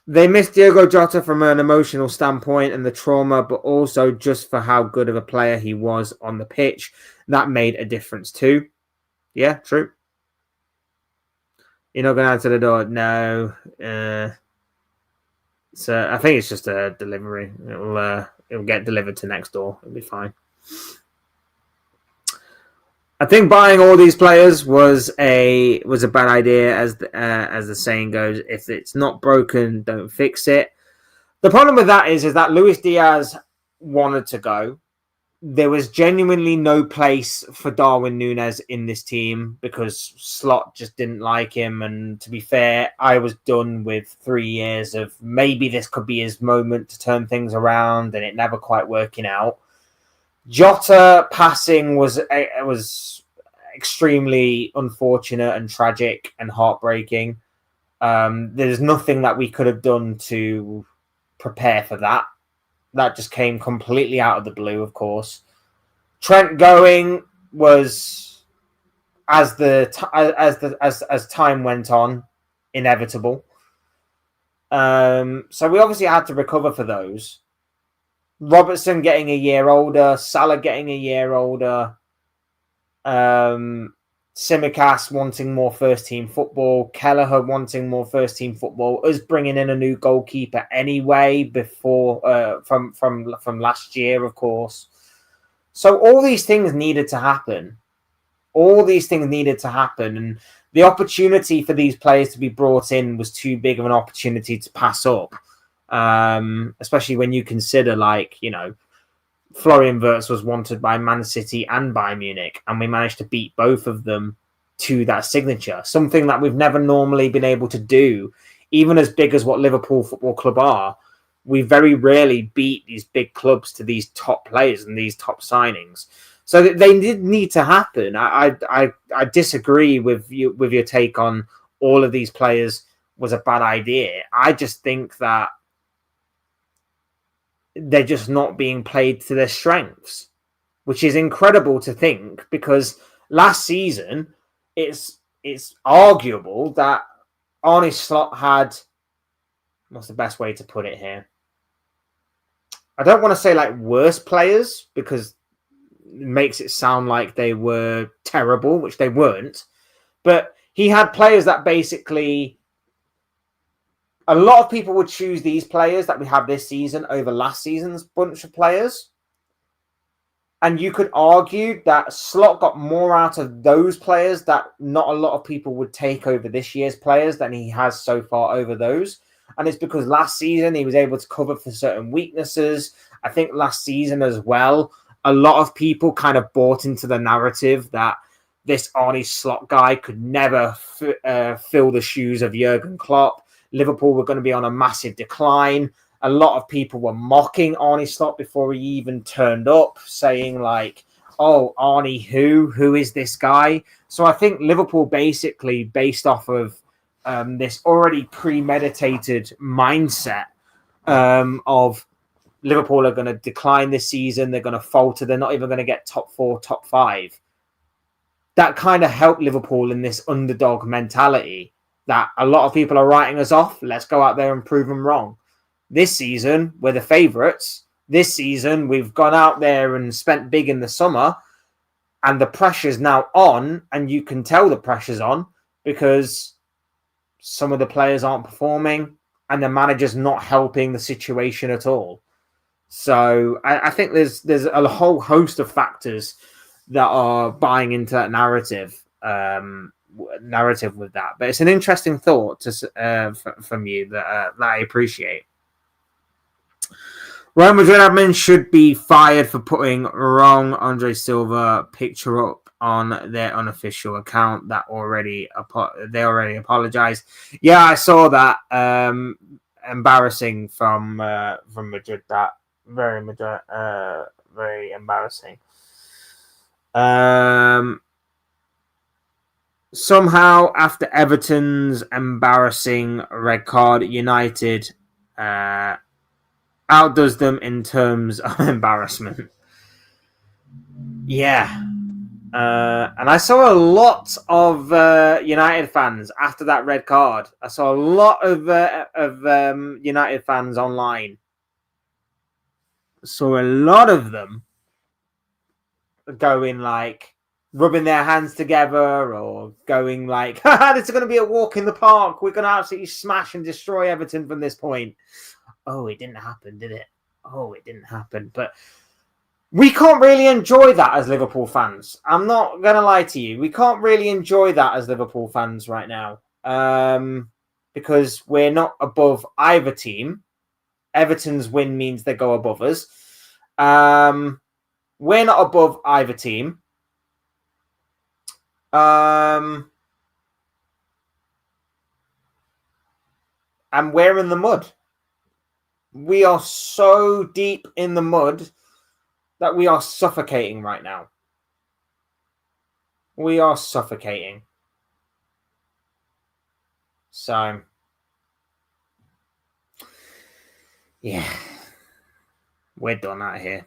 They missed Diogo Jota from an emotional standpoint and the trauma, but also just for how good of a player he was on the pitch. That made a difference too. Yeah, true. You're not going to answer the door? No. So I think it's just a delivery. It'll get delivered to next door. It'll be fine. I think buying all these players was a bad idea, as the saying goes. If it's not broken, don't fix it. The problem with that is that Luis Diaz wanted to go. There was genuinely no place for Darwin Núñez in this team because Slot just didn't like him. And to be fair, I was done with 3 years of maybe this could be his moment to turn things around, and it never quite working out. Jota passing was extremely unfortunate and tragic and heartbreaking. There's nothing that we could have done to prepare for that. That just came completely out of the blue, of course. Trent going was, as time went on, inevitable. So we obviously had to recover for those. Robertson getting a year older, Salah getting a year older, Tsimikas wanting more first-team football, Kelleher wanting more first-team football, us bringing in a new goalkeeper anyway before from last year, of course. So all these things needed to happen. And the opportunity for these players to be brought in was too big of an opportunity to pass up. Especially when you consider, Florian Wirtz was wanted by Man City and Bayern Munich, and we managed to beat both of them to that signature, something that we've never normally been able to do. Even as big as what Liverpool Football Club are, we very rarely beat these big clubs to these top players and these top signings. So they did need to happen. I disagree with your take on all of these players was a bad idea. I just think that they're just not being played to their strengths, which is incredible to think, because last season it's arguable that Arne Slot had, what's the best way to put it here? I don't want to say worse players, because it makes it sound like they were terrible, which they weren't. But he had players that basically A lot of people would choose these players that we have this season over last season's bunch of players. And you could argue that Slot got more out of those players that not a lot of people would take over this year's players than he has so far over those. And it's because last season he was able to cover for certain weaknesses. I think last season as well, a lot of people kind of bought into the narrative that this Arne Slot guy could never fill the shoes of Jurgen Klopp. Liverpool were going to be on a massive decline. A lot of people were mocking Arne Slot before he even turned up, saying like, oh, Arne who? Who is this guy? So I think Liverpool basically, based off of this already premeditated mindset of Liverpool are going to decline this season, they're going to falter, they're not even going to get top 4, top 5. That kind of helped Liverpool in this underdog mentality that a lot of people are writing us off. Let's go out there and prove them wrong. This season, we're the favourites. This season, we've gone out there and spent big in the summer, and the pressure's now on, and you can tell the pressure's on because some of the players aren't performing and the manager's not helping the situation at all. So I think there's a whole host of factors that are buying into that narrative with that. But it's an interesting thought from you that I appreciate. Real Madrid admin should be fired for putting wrong Andre Silva picture up on their unofficial account. They already apologized. Yeah, I saw that. Embarrassing from Madrid. That very embarrassing. Somehow, after Everton's embarrassing red card, United outdoes them in terms of embarrassment. Yeah. And I saw a lot of United fans after that red card. I saw a lot of United fans online. I saw a lot of them going like, rubbing their hands together or going like, this is going to be a walk in the park. We're going to absolutely smash and destroy Everton from this point. Oh, it didn't happen, did it? Oh, it didn't happen. But we can't really enjoy that as Liverpool fans. I'm not going to lie to you. We can't really enjoy that as Liverpool fans right now because we're not above either team. Everton's win means they go above us. We're not above either team. And we're in the mud. We are so deep in the mud that we are suffocating right now. We are suffocating. So, yeah. We're done out here.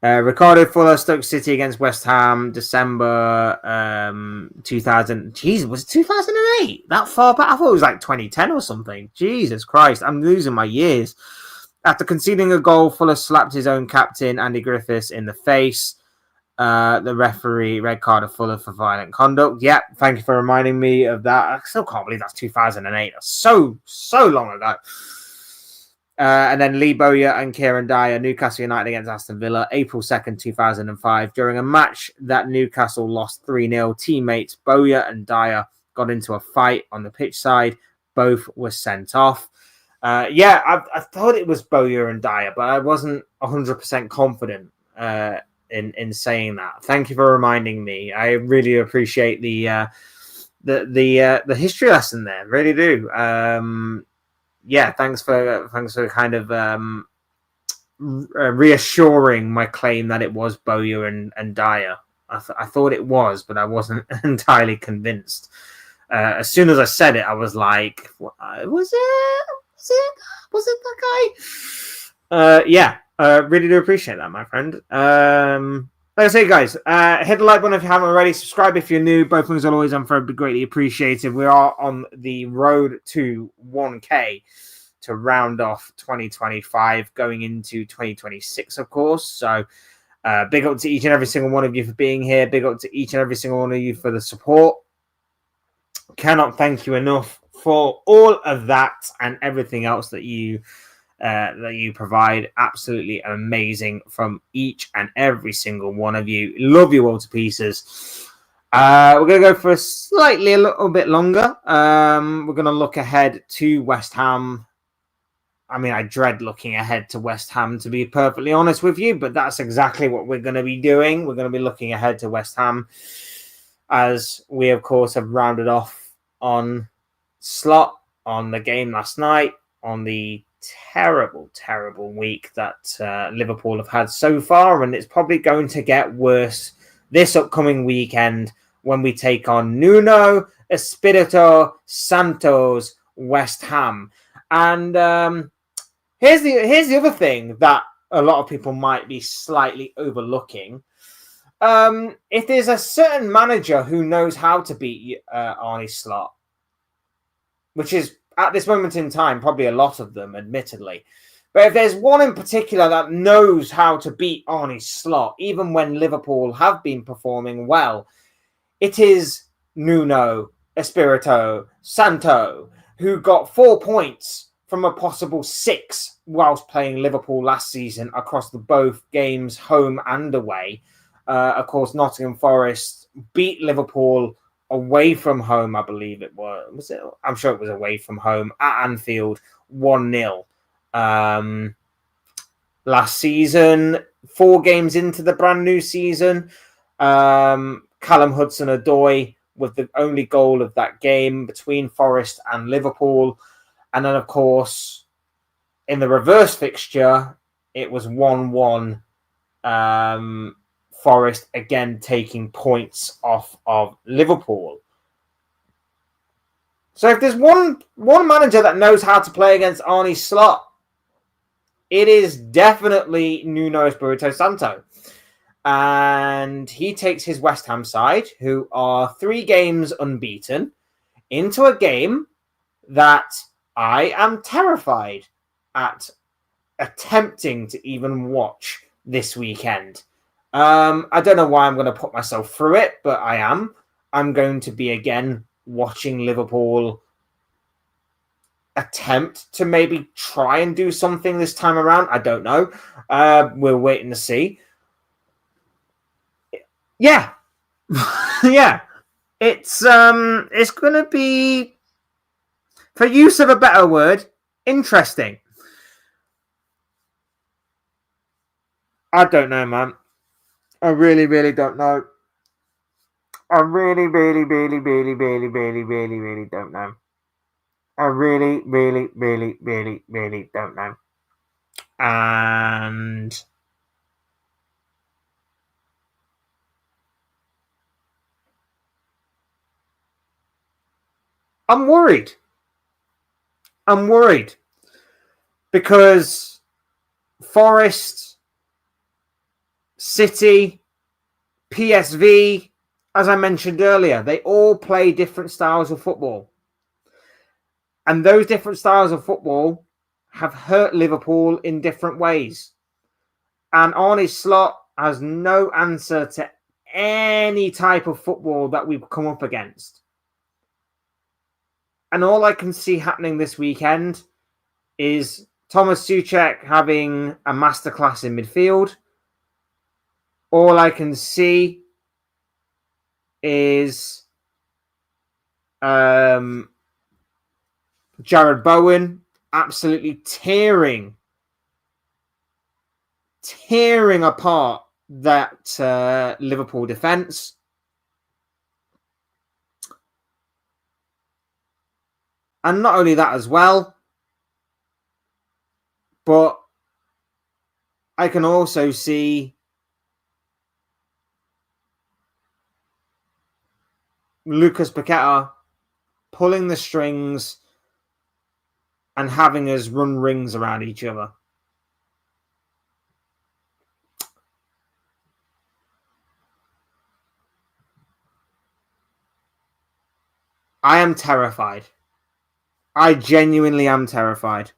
Ricardo Fuller, Stoke City against West Ham, December 2000. Jesus, was it 2008? That far back? I thought it was like 2010 or something. Jesus Christ, I'm losing my years. After conceding a goal, Fuller slapped his own captain, Andy Griffiths, in the face. The referee red carded Fuller for violent conduct. Yeah, thank you for reminding me of that. I still can't believe that's 2008. That's so long ago. And then Lee Bowyer and Kieran Dyer, Newcastle United against Aston Villa, April 2nd, 2005. During a match that Newcastle lost 3-0, teammates Bowyer and Dyer got into a fight on the pitch side. Both were sent off. I thought it was Bowyer and Dyer, but I wasn't 100% confident in saying that. Thank you for reminding me. I really appreciate the history lesson there. Really do. Thanks for kind of reassuring my claim that it was Bowyer and Dyer. I thought it was, but I wasn't entirely convinced. As soon as I said it, I was like, was it that guy? Really do appreciate that, my friend. Like I say, guys, hit the like button if you haven't already. Subscribe if you're new. Both things are always greatly appreciated. We are on the road to 1K to round off 2025, going into 2026, of course. So big up to each and every single one of you for being here. Big up to each and every single one of you for the support. Cannot thank you enough for all of that and everything else that you provide. Absolutely amazing from each and every single one of you. Love you all to pieces. We're going to go for a little bit longer. We're going to look ahead to West Ham. I mean, I dread looking ahead to West Ham, to be perfectly honest with you, but that's exactly what we're going to be doing. We're going to be looking ahead to West Ham, as we, of course, have rounded off on Slot on the game last night, on the terrible, terrible week that Liverpool have had so far, and it's probably going to get worse this upcoming weekend when we take on Nuno Espirito Santo's West Ham. And here's the other thing that a lot of people might be slightly overlooking. If there's a certain manager who knows how to beat Arne Slot, which is at this moment in time probably a lot of them, admittedly, but if there's one in particular that knows how to beat Arne Slot, even when Liverpool have been performing well, it is Nuno Espirito Santo, who got 4 points from a possible 6 whilst playing Liverpool last season across the both games, home and away. Of course, Nottingham Forest beat Liverpool away from home, I believe it was. Was it? I'm sure it was away from home at Anfield, 1-0. Last season, 4 games into the brand new season, Callum Hudson-Odoi with the only goal of that game between Forest and Liverpool. And then, of course, in the reverse fixture, it was 1-1. Forest again taking points off of Liverpool. So if there's one manager that knows how to play against Arne Slot, it is definitely Nuno Espirito Santo. And he takes his West Ham side, who are 3 games unbeaten, into a game that I am terrified at attempting to even watch this weekend. I don't know why I'm going to put myself through it, but I am. I'm going to be again watching Liverpool attempt to maybe try and do something this time around. I don't know. We're waiting to see. Yeah. Yeah. It's going to be, for use of a better word, interesting. I don't know, man. I really, really don't know. I really, really, really, really, really, really, really, really don't know. I really, really, really, really, really don't know. And I'm worried. I'm worried because Forest, City, PSV, as I mentioned earlier, they all play different styles of football. And those different styles of football have hurt Liverpool in different ways. And Arne Slot has no answer to any type of football that we've come up against. And all I can see happening this weekend is Thomas Souček having a masterclass in midfield. All I can see is Jared Bowen absolutely tearing apart that Liverpool defence. And not only that as well, but I can also see Lucas Paqueta pulling the strings and having us run rings around each other. I am terrified. I genuinely am terrified.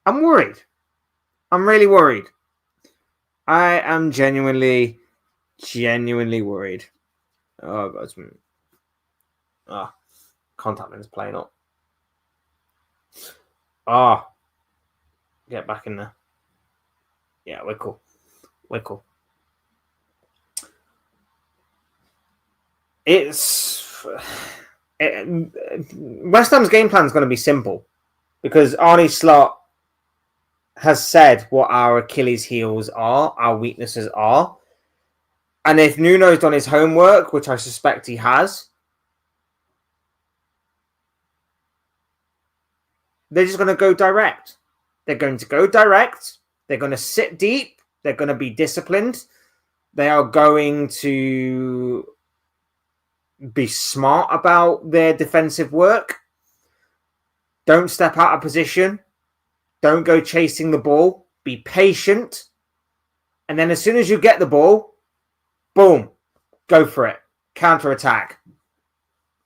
I'm worried. I'm really worried. I am genuinely worried. Oh, God. Ah, contact lens playing up. Ah, get back in there. Yeah, we're cool. We're cool. West Ham's game plan is going to be simple because Arne Slot has said what our Achilles heels are, our weaknesses are. And if Nuno's done his homework, which I suspect he has, they're just going to go direct. They're going to go direct. They're going to sit deep. They're going to be disciplined. They are going to be smart about their defensive work. Don't step out of position. Don't go chasing the ball. Be patient. And then as soon as you get the ball, boom, go for it. Counter attack.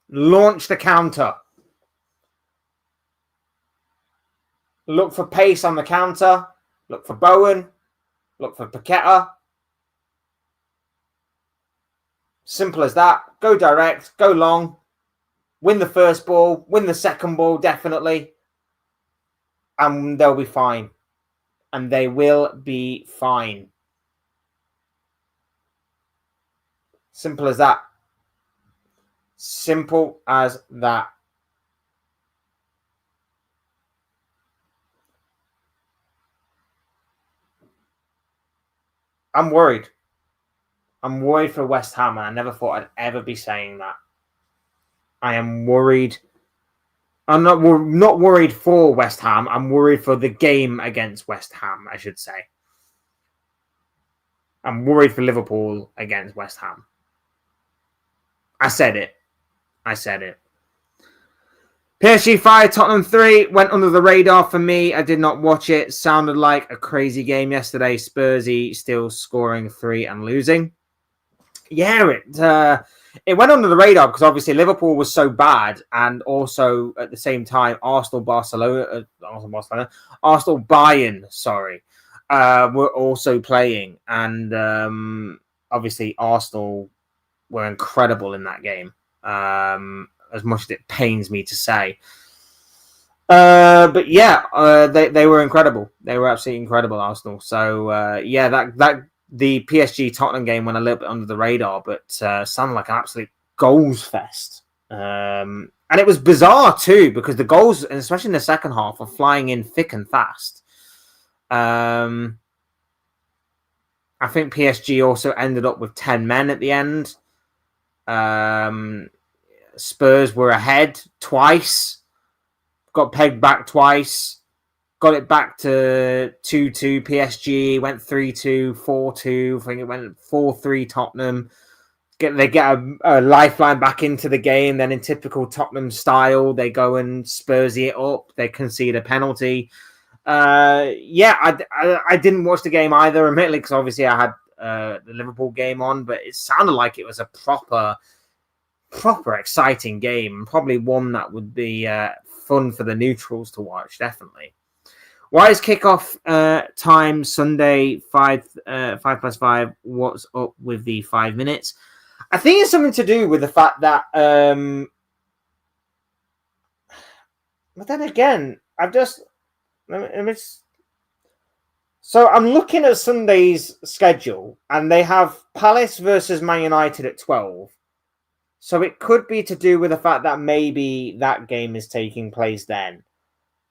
Launch the counter. Look for pace on the counter. Look for Bowen. Look for Paqueta. Simple as that. Go direct. Go long. Win the first ball. Win the second ball, definitely. And they'll be fine. And they will be fine. Simple as that. Simple as that. I'm worried. I'm worried for West Ham, and I never thought I'd ever be saying that. I am worried. I'm not worried for West Ham. I'm worried for the game against West Ham, I should say. I'm worried for Liverpool against West Ham. I said it. PSG 5, Tottenham 3 went under the radar for me. I did not watch it. Sounded like a crazy game yesterday. Spursy still scoring 3 and losing. Yeah, it went under the radar because obviously Liverpool was so bad, and also at the same time Arsenal Bayern, were also playing, and obviously Arsenal were incredible in that game. As much as it pains me to say. But yeah, they were incredible. They were absolutely incredible, Arsenal. So yeah, that the PSG Tottenham game went a little bit under the radar, but sounded like an absolute goals fest. And it was bizarre too because the goals, especially in the second half, are flying in thick and fast. I think PSG also ended up with 10 men at the end. Spurs were ahead twice. Got pegged back twice. Got it back to 2-2 PSG. Went 3-2, 4-2. I think it went 4-3 Tottenham. They get a lifeline back into the game. Then in typical Tottenham style, they go and Spursy it up. They concede a penalty. Yeah, I didn't watch the game either, admittedly, because obviously I had the Liverpool game on. But it sounded like it was a proper exciting game. Probably one that would be fun for the neutrals to watch, definitely. Why is kickoff time Sunday 5+5? What's up with the 5 minutes? I think it's something to do with the fact that but then again, so I'm looking at Sunday's schedule, and they have Palace versus Man United at 12. So it could be to do with the fact that maybe that game is taking place then.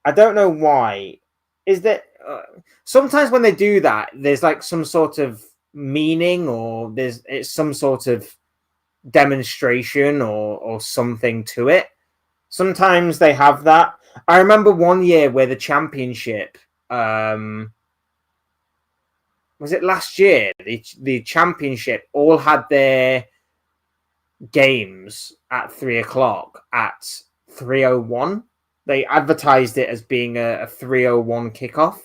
I don't know why. Is that sometimes when they do that, there's like some sort of meaning, or it's some sort of demonstration or something to it. Sometimes they have that. I remember one year where the championship, was it last year? The championship all had their games at 3:00 at 3:01. They advertised it as being a 3:01 kickoff,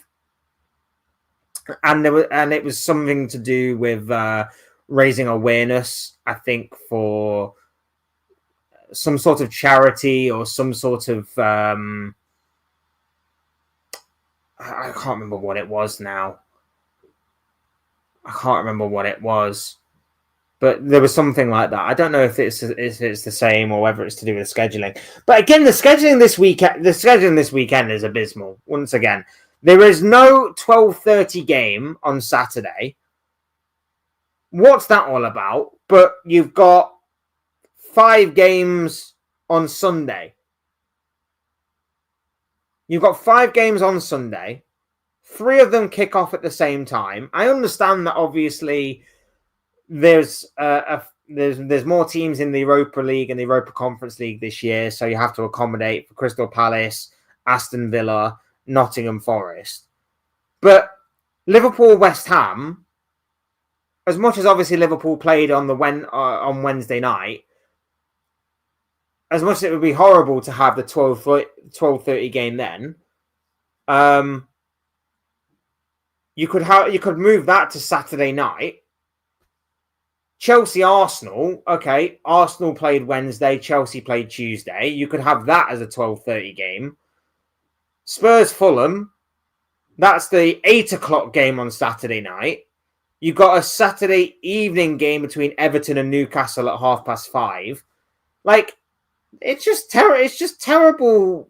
and it was something to do with raising awareness, I think, for some sort of charity or some sort of I can't remember what it was now. I can't remember what it was. But there was something like that. I don't know if it's the same or whether it's to do with scheduling. But again, the scheduling this weekend is abysmal. Once again, there is no 12:30 game on Saturday. What's that all about? But you've got 5 games on Sunday. You've got 5 games on Sunday. 3 of them kick off at the same time. I understand that obviously there's more teams in the Europa League and the Europa Conference League this year, so you have to accommodate for Crystal Palace, Aston Villa, Nottingham Forest. But Liverpool, West Ham, as much as obviously Liverpool played on Wednesday night, as much as it would be horrible to have the 12:30 game then, you could move that to Saturday night. Chelsea, Arsenal. Okay, Arsenal played Wednesday, Chelsea played Tuesday. You could have that as a 12:30 game. Spurs, Fulham. That's the 8 o'clock game on Saturday night. You got a Saturday evening game between Everton and Newcastle at 5:30. Like, it's just terrible. It's just terrible.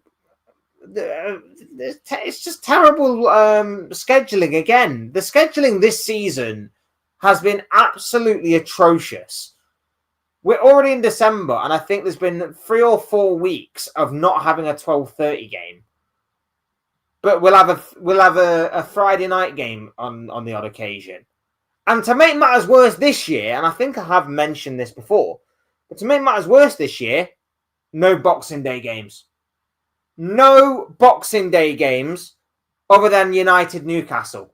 It's just terrible scheduling again. The scheduling this season has been absolutely atrocious. We're already in December, and I think there's been 3 or 4 weeks of not having a 12:30 game. But we'll have a Friday night game on the odd occasion. And to make matters worse this year, and I think I have mentioned this before, but to make matters worse this year, no Boxing Day games. No Boxing Day games other than United Newcastle.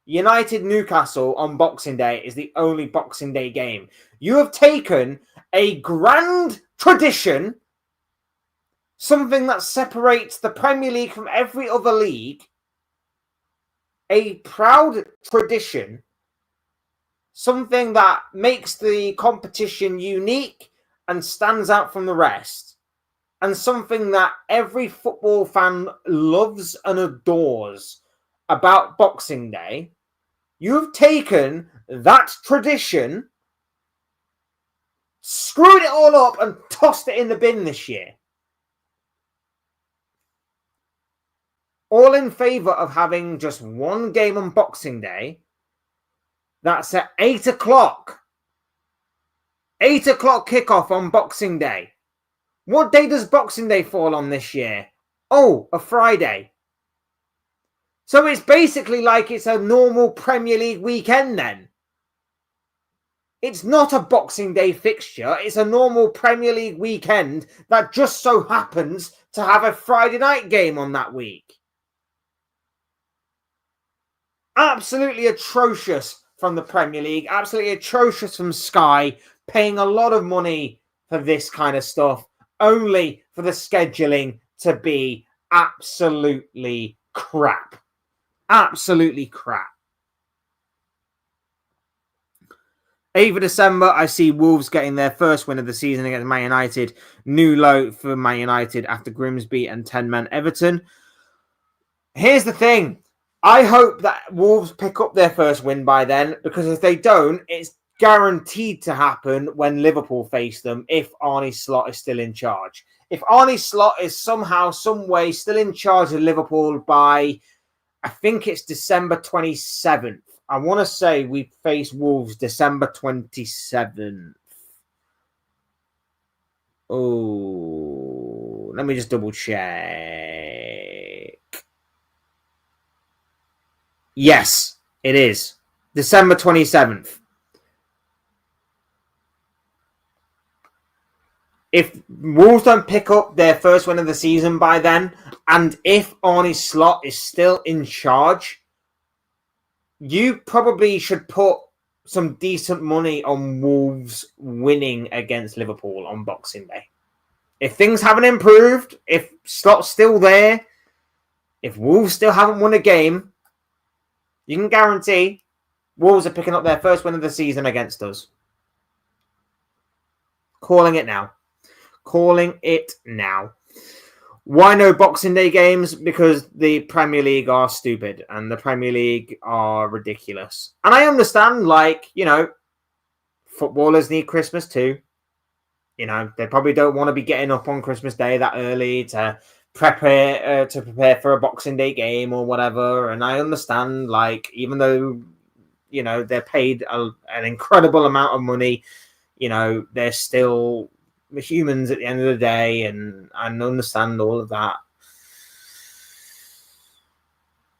United Newcastle on Boxing Day is the only Boxing Day game. You have taken a grand tradition, something that separates the Premier League from every other league, a proud tradition, something that makes the competition unique and stands out from the rest, and something that every football fan loves and adores about Boxing Day. You've taken that tradition, screwed it all up, and tossed it in the bin this year. All in favour of having just one game on Boxing Day. That's at 8 o'clock. 8 o'clock kickoff on Boxing Day. What day does Boxing Day fall on this year? Oh, a Friday. So it's basically like it's a normal Premier League weekend then. It's not a Boxing Day fixture. It's a normal Premier League weekend that just so happens to have a Friday night game on that week. Absolutely atrocious from the Premier League. Absolutely atrocious from Sky, paying a lot of money for this kind of stuff, only for the scheduling to be absolutely crap. Absolutely crap. 8th of December, I see Wolves getting their first win of the season against Man United. New low for Man United after Grimsby and 10-man Everton. Here's the thing. I hope that Wolves pick up their first win by then, because if they don't, it's guaranteed to happen when Liverpool face them if Arne Slot is still in charge. If Arne Slot is somehow, some way still in charge of Liverpool by, I think it's December 27th. I want to say we face Wolves December 27th. Oh, let me just double check. Yes, it is. December 27th. If Wolves don't pick up their first win of the season by then, and if Arne Slot is still in charge, you probably should put some decent money on Wolves winning against Liverpool on Boxing Day. If things haven't improved, if Slot's still there, if Wolves still haven't won a game, you can guarantee Wolves are picking up their first win of the season against us. Calling it now. Calling it now. Why no Boxing Day games? Because the Premier League are stupid and the Premier League are ridiculous. And I understand, like, footballers need Christmas too. They probably don't want to be getting up on Christmas Day that early to prepare for a Boxing Day game or whatever. And I understand, like, even though they're paid an incredible amount of money, they're still humans at the end of the day, and I understand all of that.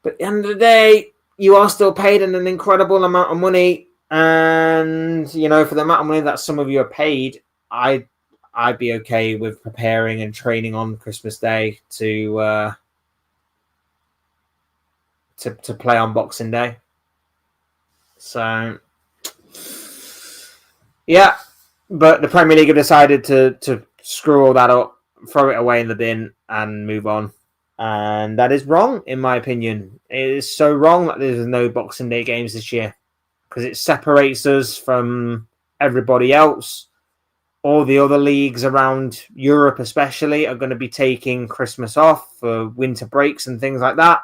But at the end of the day, you are still paid an incredible amount of money, and for the amount of money that some of you are paid, I'd be okay with preparing and training on Christmas Day to play on Boxing Day. So, yeah, but the Premier League have decided to screw all that up, throw it away in the bin, and move on. And that is wrong, in my opinion. It is so wrong that there's no Boxing Day games this year, because it separates us from everybody else. All the other leagues around Europe especially are going to be taking Christmas off for winter breaks and things like that.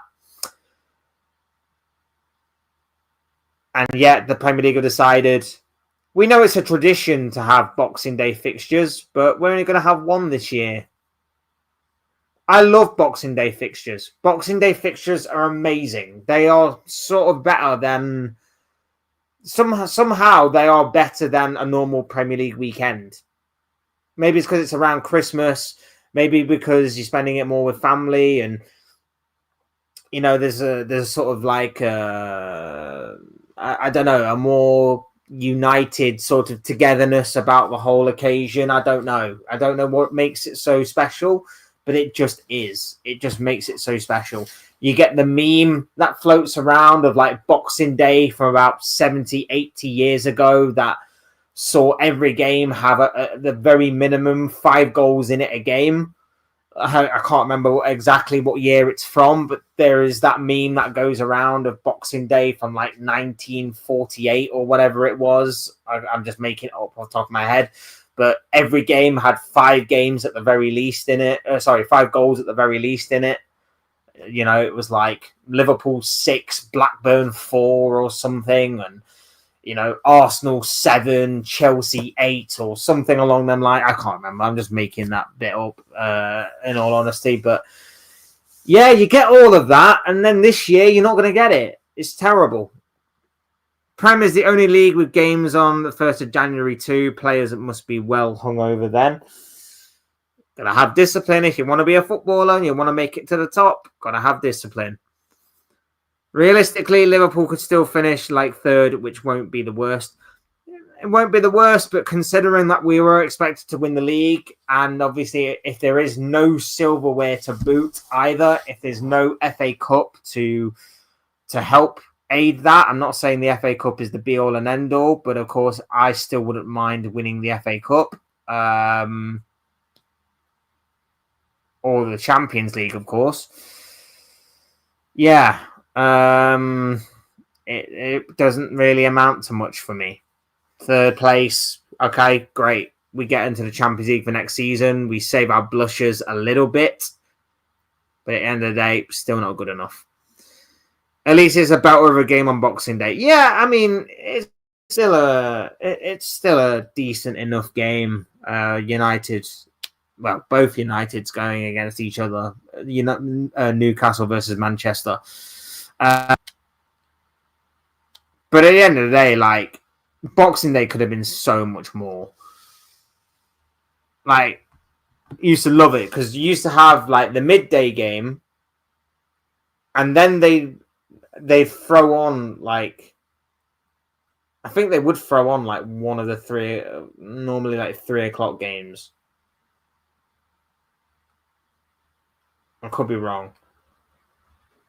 And yet the Premier League have decided, we know it's a tradition to have Boxing Day fixtures, but we're only going to have one this year. I love Boxing Day fixtures. Boxing Day fixtures are amazing. They are sort of better than... Somehow they are better than a normal Premier League weekend. Maybe it's because it's around Christmas. Maybe because you're spending it more with family, and there's a sort of like I don't know, a more united sort of togetherness about the whole occasion. I don't know what makes it so special, but it just is. It just makes it so special. You get the meme that floats around of like Boxing Day from about 70, 80 years ago that saw every game have the very minimum 5 goals in it a game. I can't remember exactly what year it's from, but there is that meme that goes around of Boxing Day from like 1948 or whatever it was. I'm just making it up off the top of my head. But every game had 5 games at the very least in it. 5 goals at the very least in it. It was like Liverpool 6, Blackburn 4 or something. And, Arsenal 7, Chelsea 8 or something along them lines. I can't remember. I'm just making that bit up in all honesty. But yeah, you get all of that. And then this year, you're not going to get it. It's terrible. Prem is the only league with games on the 1st of January too. Players must be well hungover then. Gotta have discipline. If you want to be a footballer and you want to make it to the top, gotta have discipline. Realistically, Liverpool could still finish like 3rd, which won't be the worst. It won't be the worst, but considering that we were expected to win the league, and obviously if there is no silverware to boot either, if there's no FA Cup to help aid that, I'm not saying the FA Cup is the be-all and end-all, but of course I still wouldn't mind winning the FA Cup. Or the Champions League, of course. Yeah. It doesn't really amount to much for me. 3rd place, okay, great. We get into the Champions League for next season. We save our blushes a little bit. But at the end of the day, still not good enough. At least it's a better of a game on Boxing Day. Yeah, I mean, it's still a decent enough game. United... Well, both Uniteds going against each other. Newcastle versus Manchester. But at the end of the day, like, Boxing Day could have been so much more. Like, used to love it because you used to have like the midday game, and then they throw on like, I think they would throw on like one of the 3, normally like 3:00 games. I could be wrong.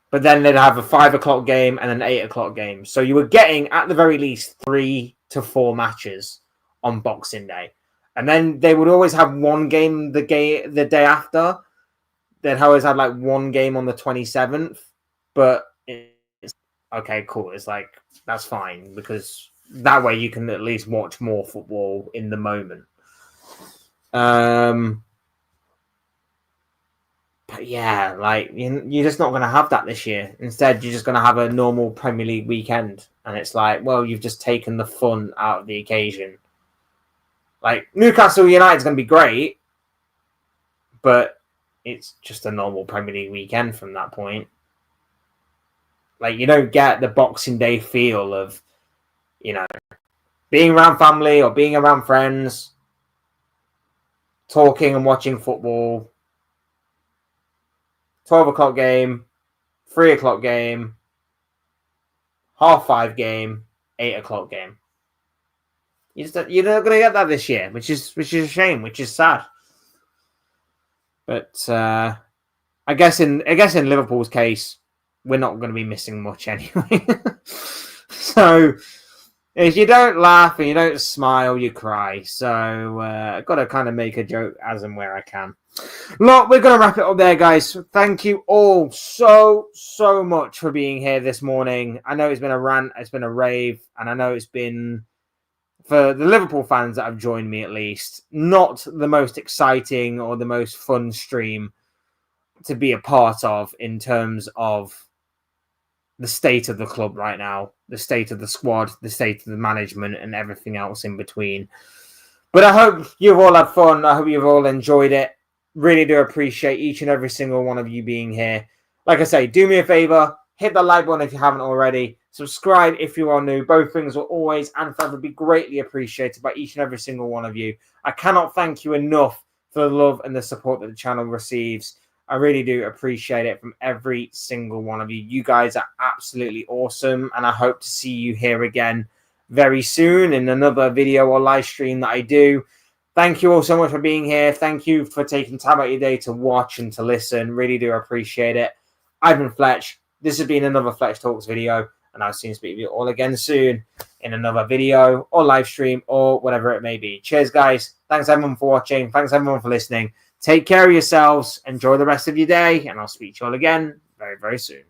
But then they'd have a 5:00 game and an 8:00 game. So you were getting, at the very least, 3 to 4 matches on Boxing Day. And then they would always have one game the day after. They'd always have like one game on the 27th. But it's okay, cool. It's like, that's fine. Because that way you can at least watch more football in the moment. But yeah, like you're just not going to have that this year. Instead, you're just going to have a normal Premier League weekend, and it's like, well, you've just taken the fun out of the occasion. Like Newcastle United's going to be great, but it's just a normal Premier League weekend from that point. Like you don't get the Boxing Day feel of, being around family or being around friends, talking and watching football. 12 o'clock game, 3 o'clock game, 5:30 game, 8 o'clock game. You're not going to get that this year, which is a shame, which is sad. But I guess in Liverpool's case, we're not going to be missing much anyway. So if you don't laugh and you don't smile, you cry. So I've got to kind of make a joke as and where I can. Look, we're going to wrap it up there, guys. Thank you all so much for being here this morning. I know it's been a rant, it's been a rave, and I know it's been, for the Liverpool fans that have joined me at least, not the most exciting or the most fun stream to be a part of in terms of the state of the club right now, the state of the squad, the state of the management, and everything else in between. But I hope you've all had fun. I hope you've all enjoyed it. Really do appreciate each and every single one of you being here. Like I say, do me a favor, hit the like button if you haven't already. Subscribe if you are new. Both things will always and forever be greatly appreciated by each and every single one of you. I cannot thank you enough for the love and the support that the channel receives. I really do appreciate it from every single one of you. You guys are absolutely awesome, and I hope to see you here again very soon in another video or live stream that I do. Thank you all so much for being here. Thank you for taking time out of your day to watch and to listen. Really do appreciate it. I've been Fletch. This has been another Fletch Talks video, and I'll soon speak to you all again soon in another video or live stream or whatever it may be. Cheers, guys. Thanks, everyone, for watching. Thanks, everyone, for listening. Take care of yourselves. Enjoy the rest of your day, and I'll speak to you all again very, very soon.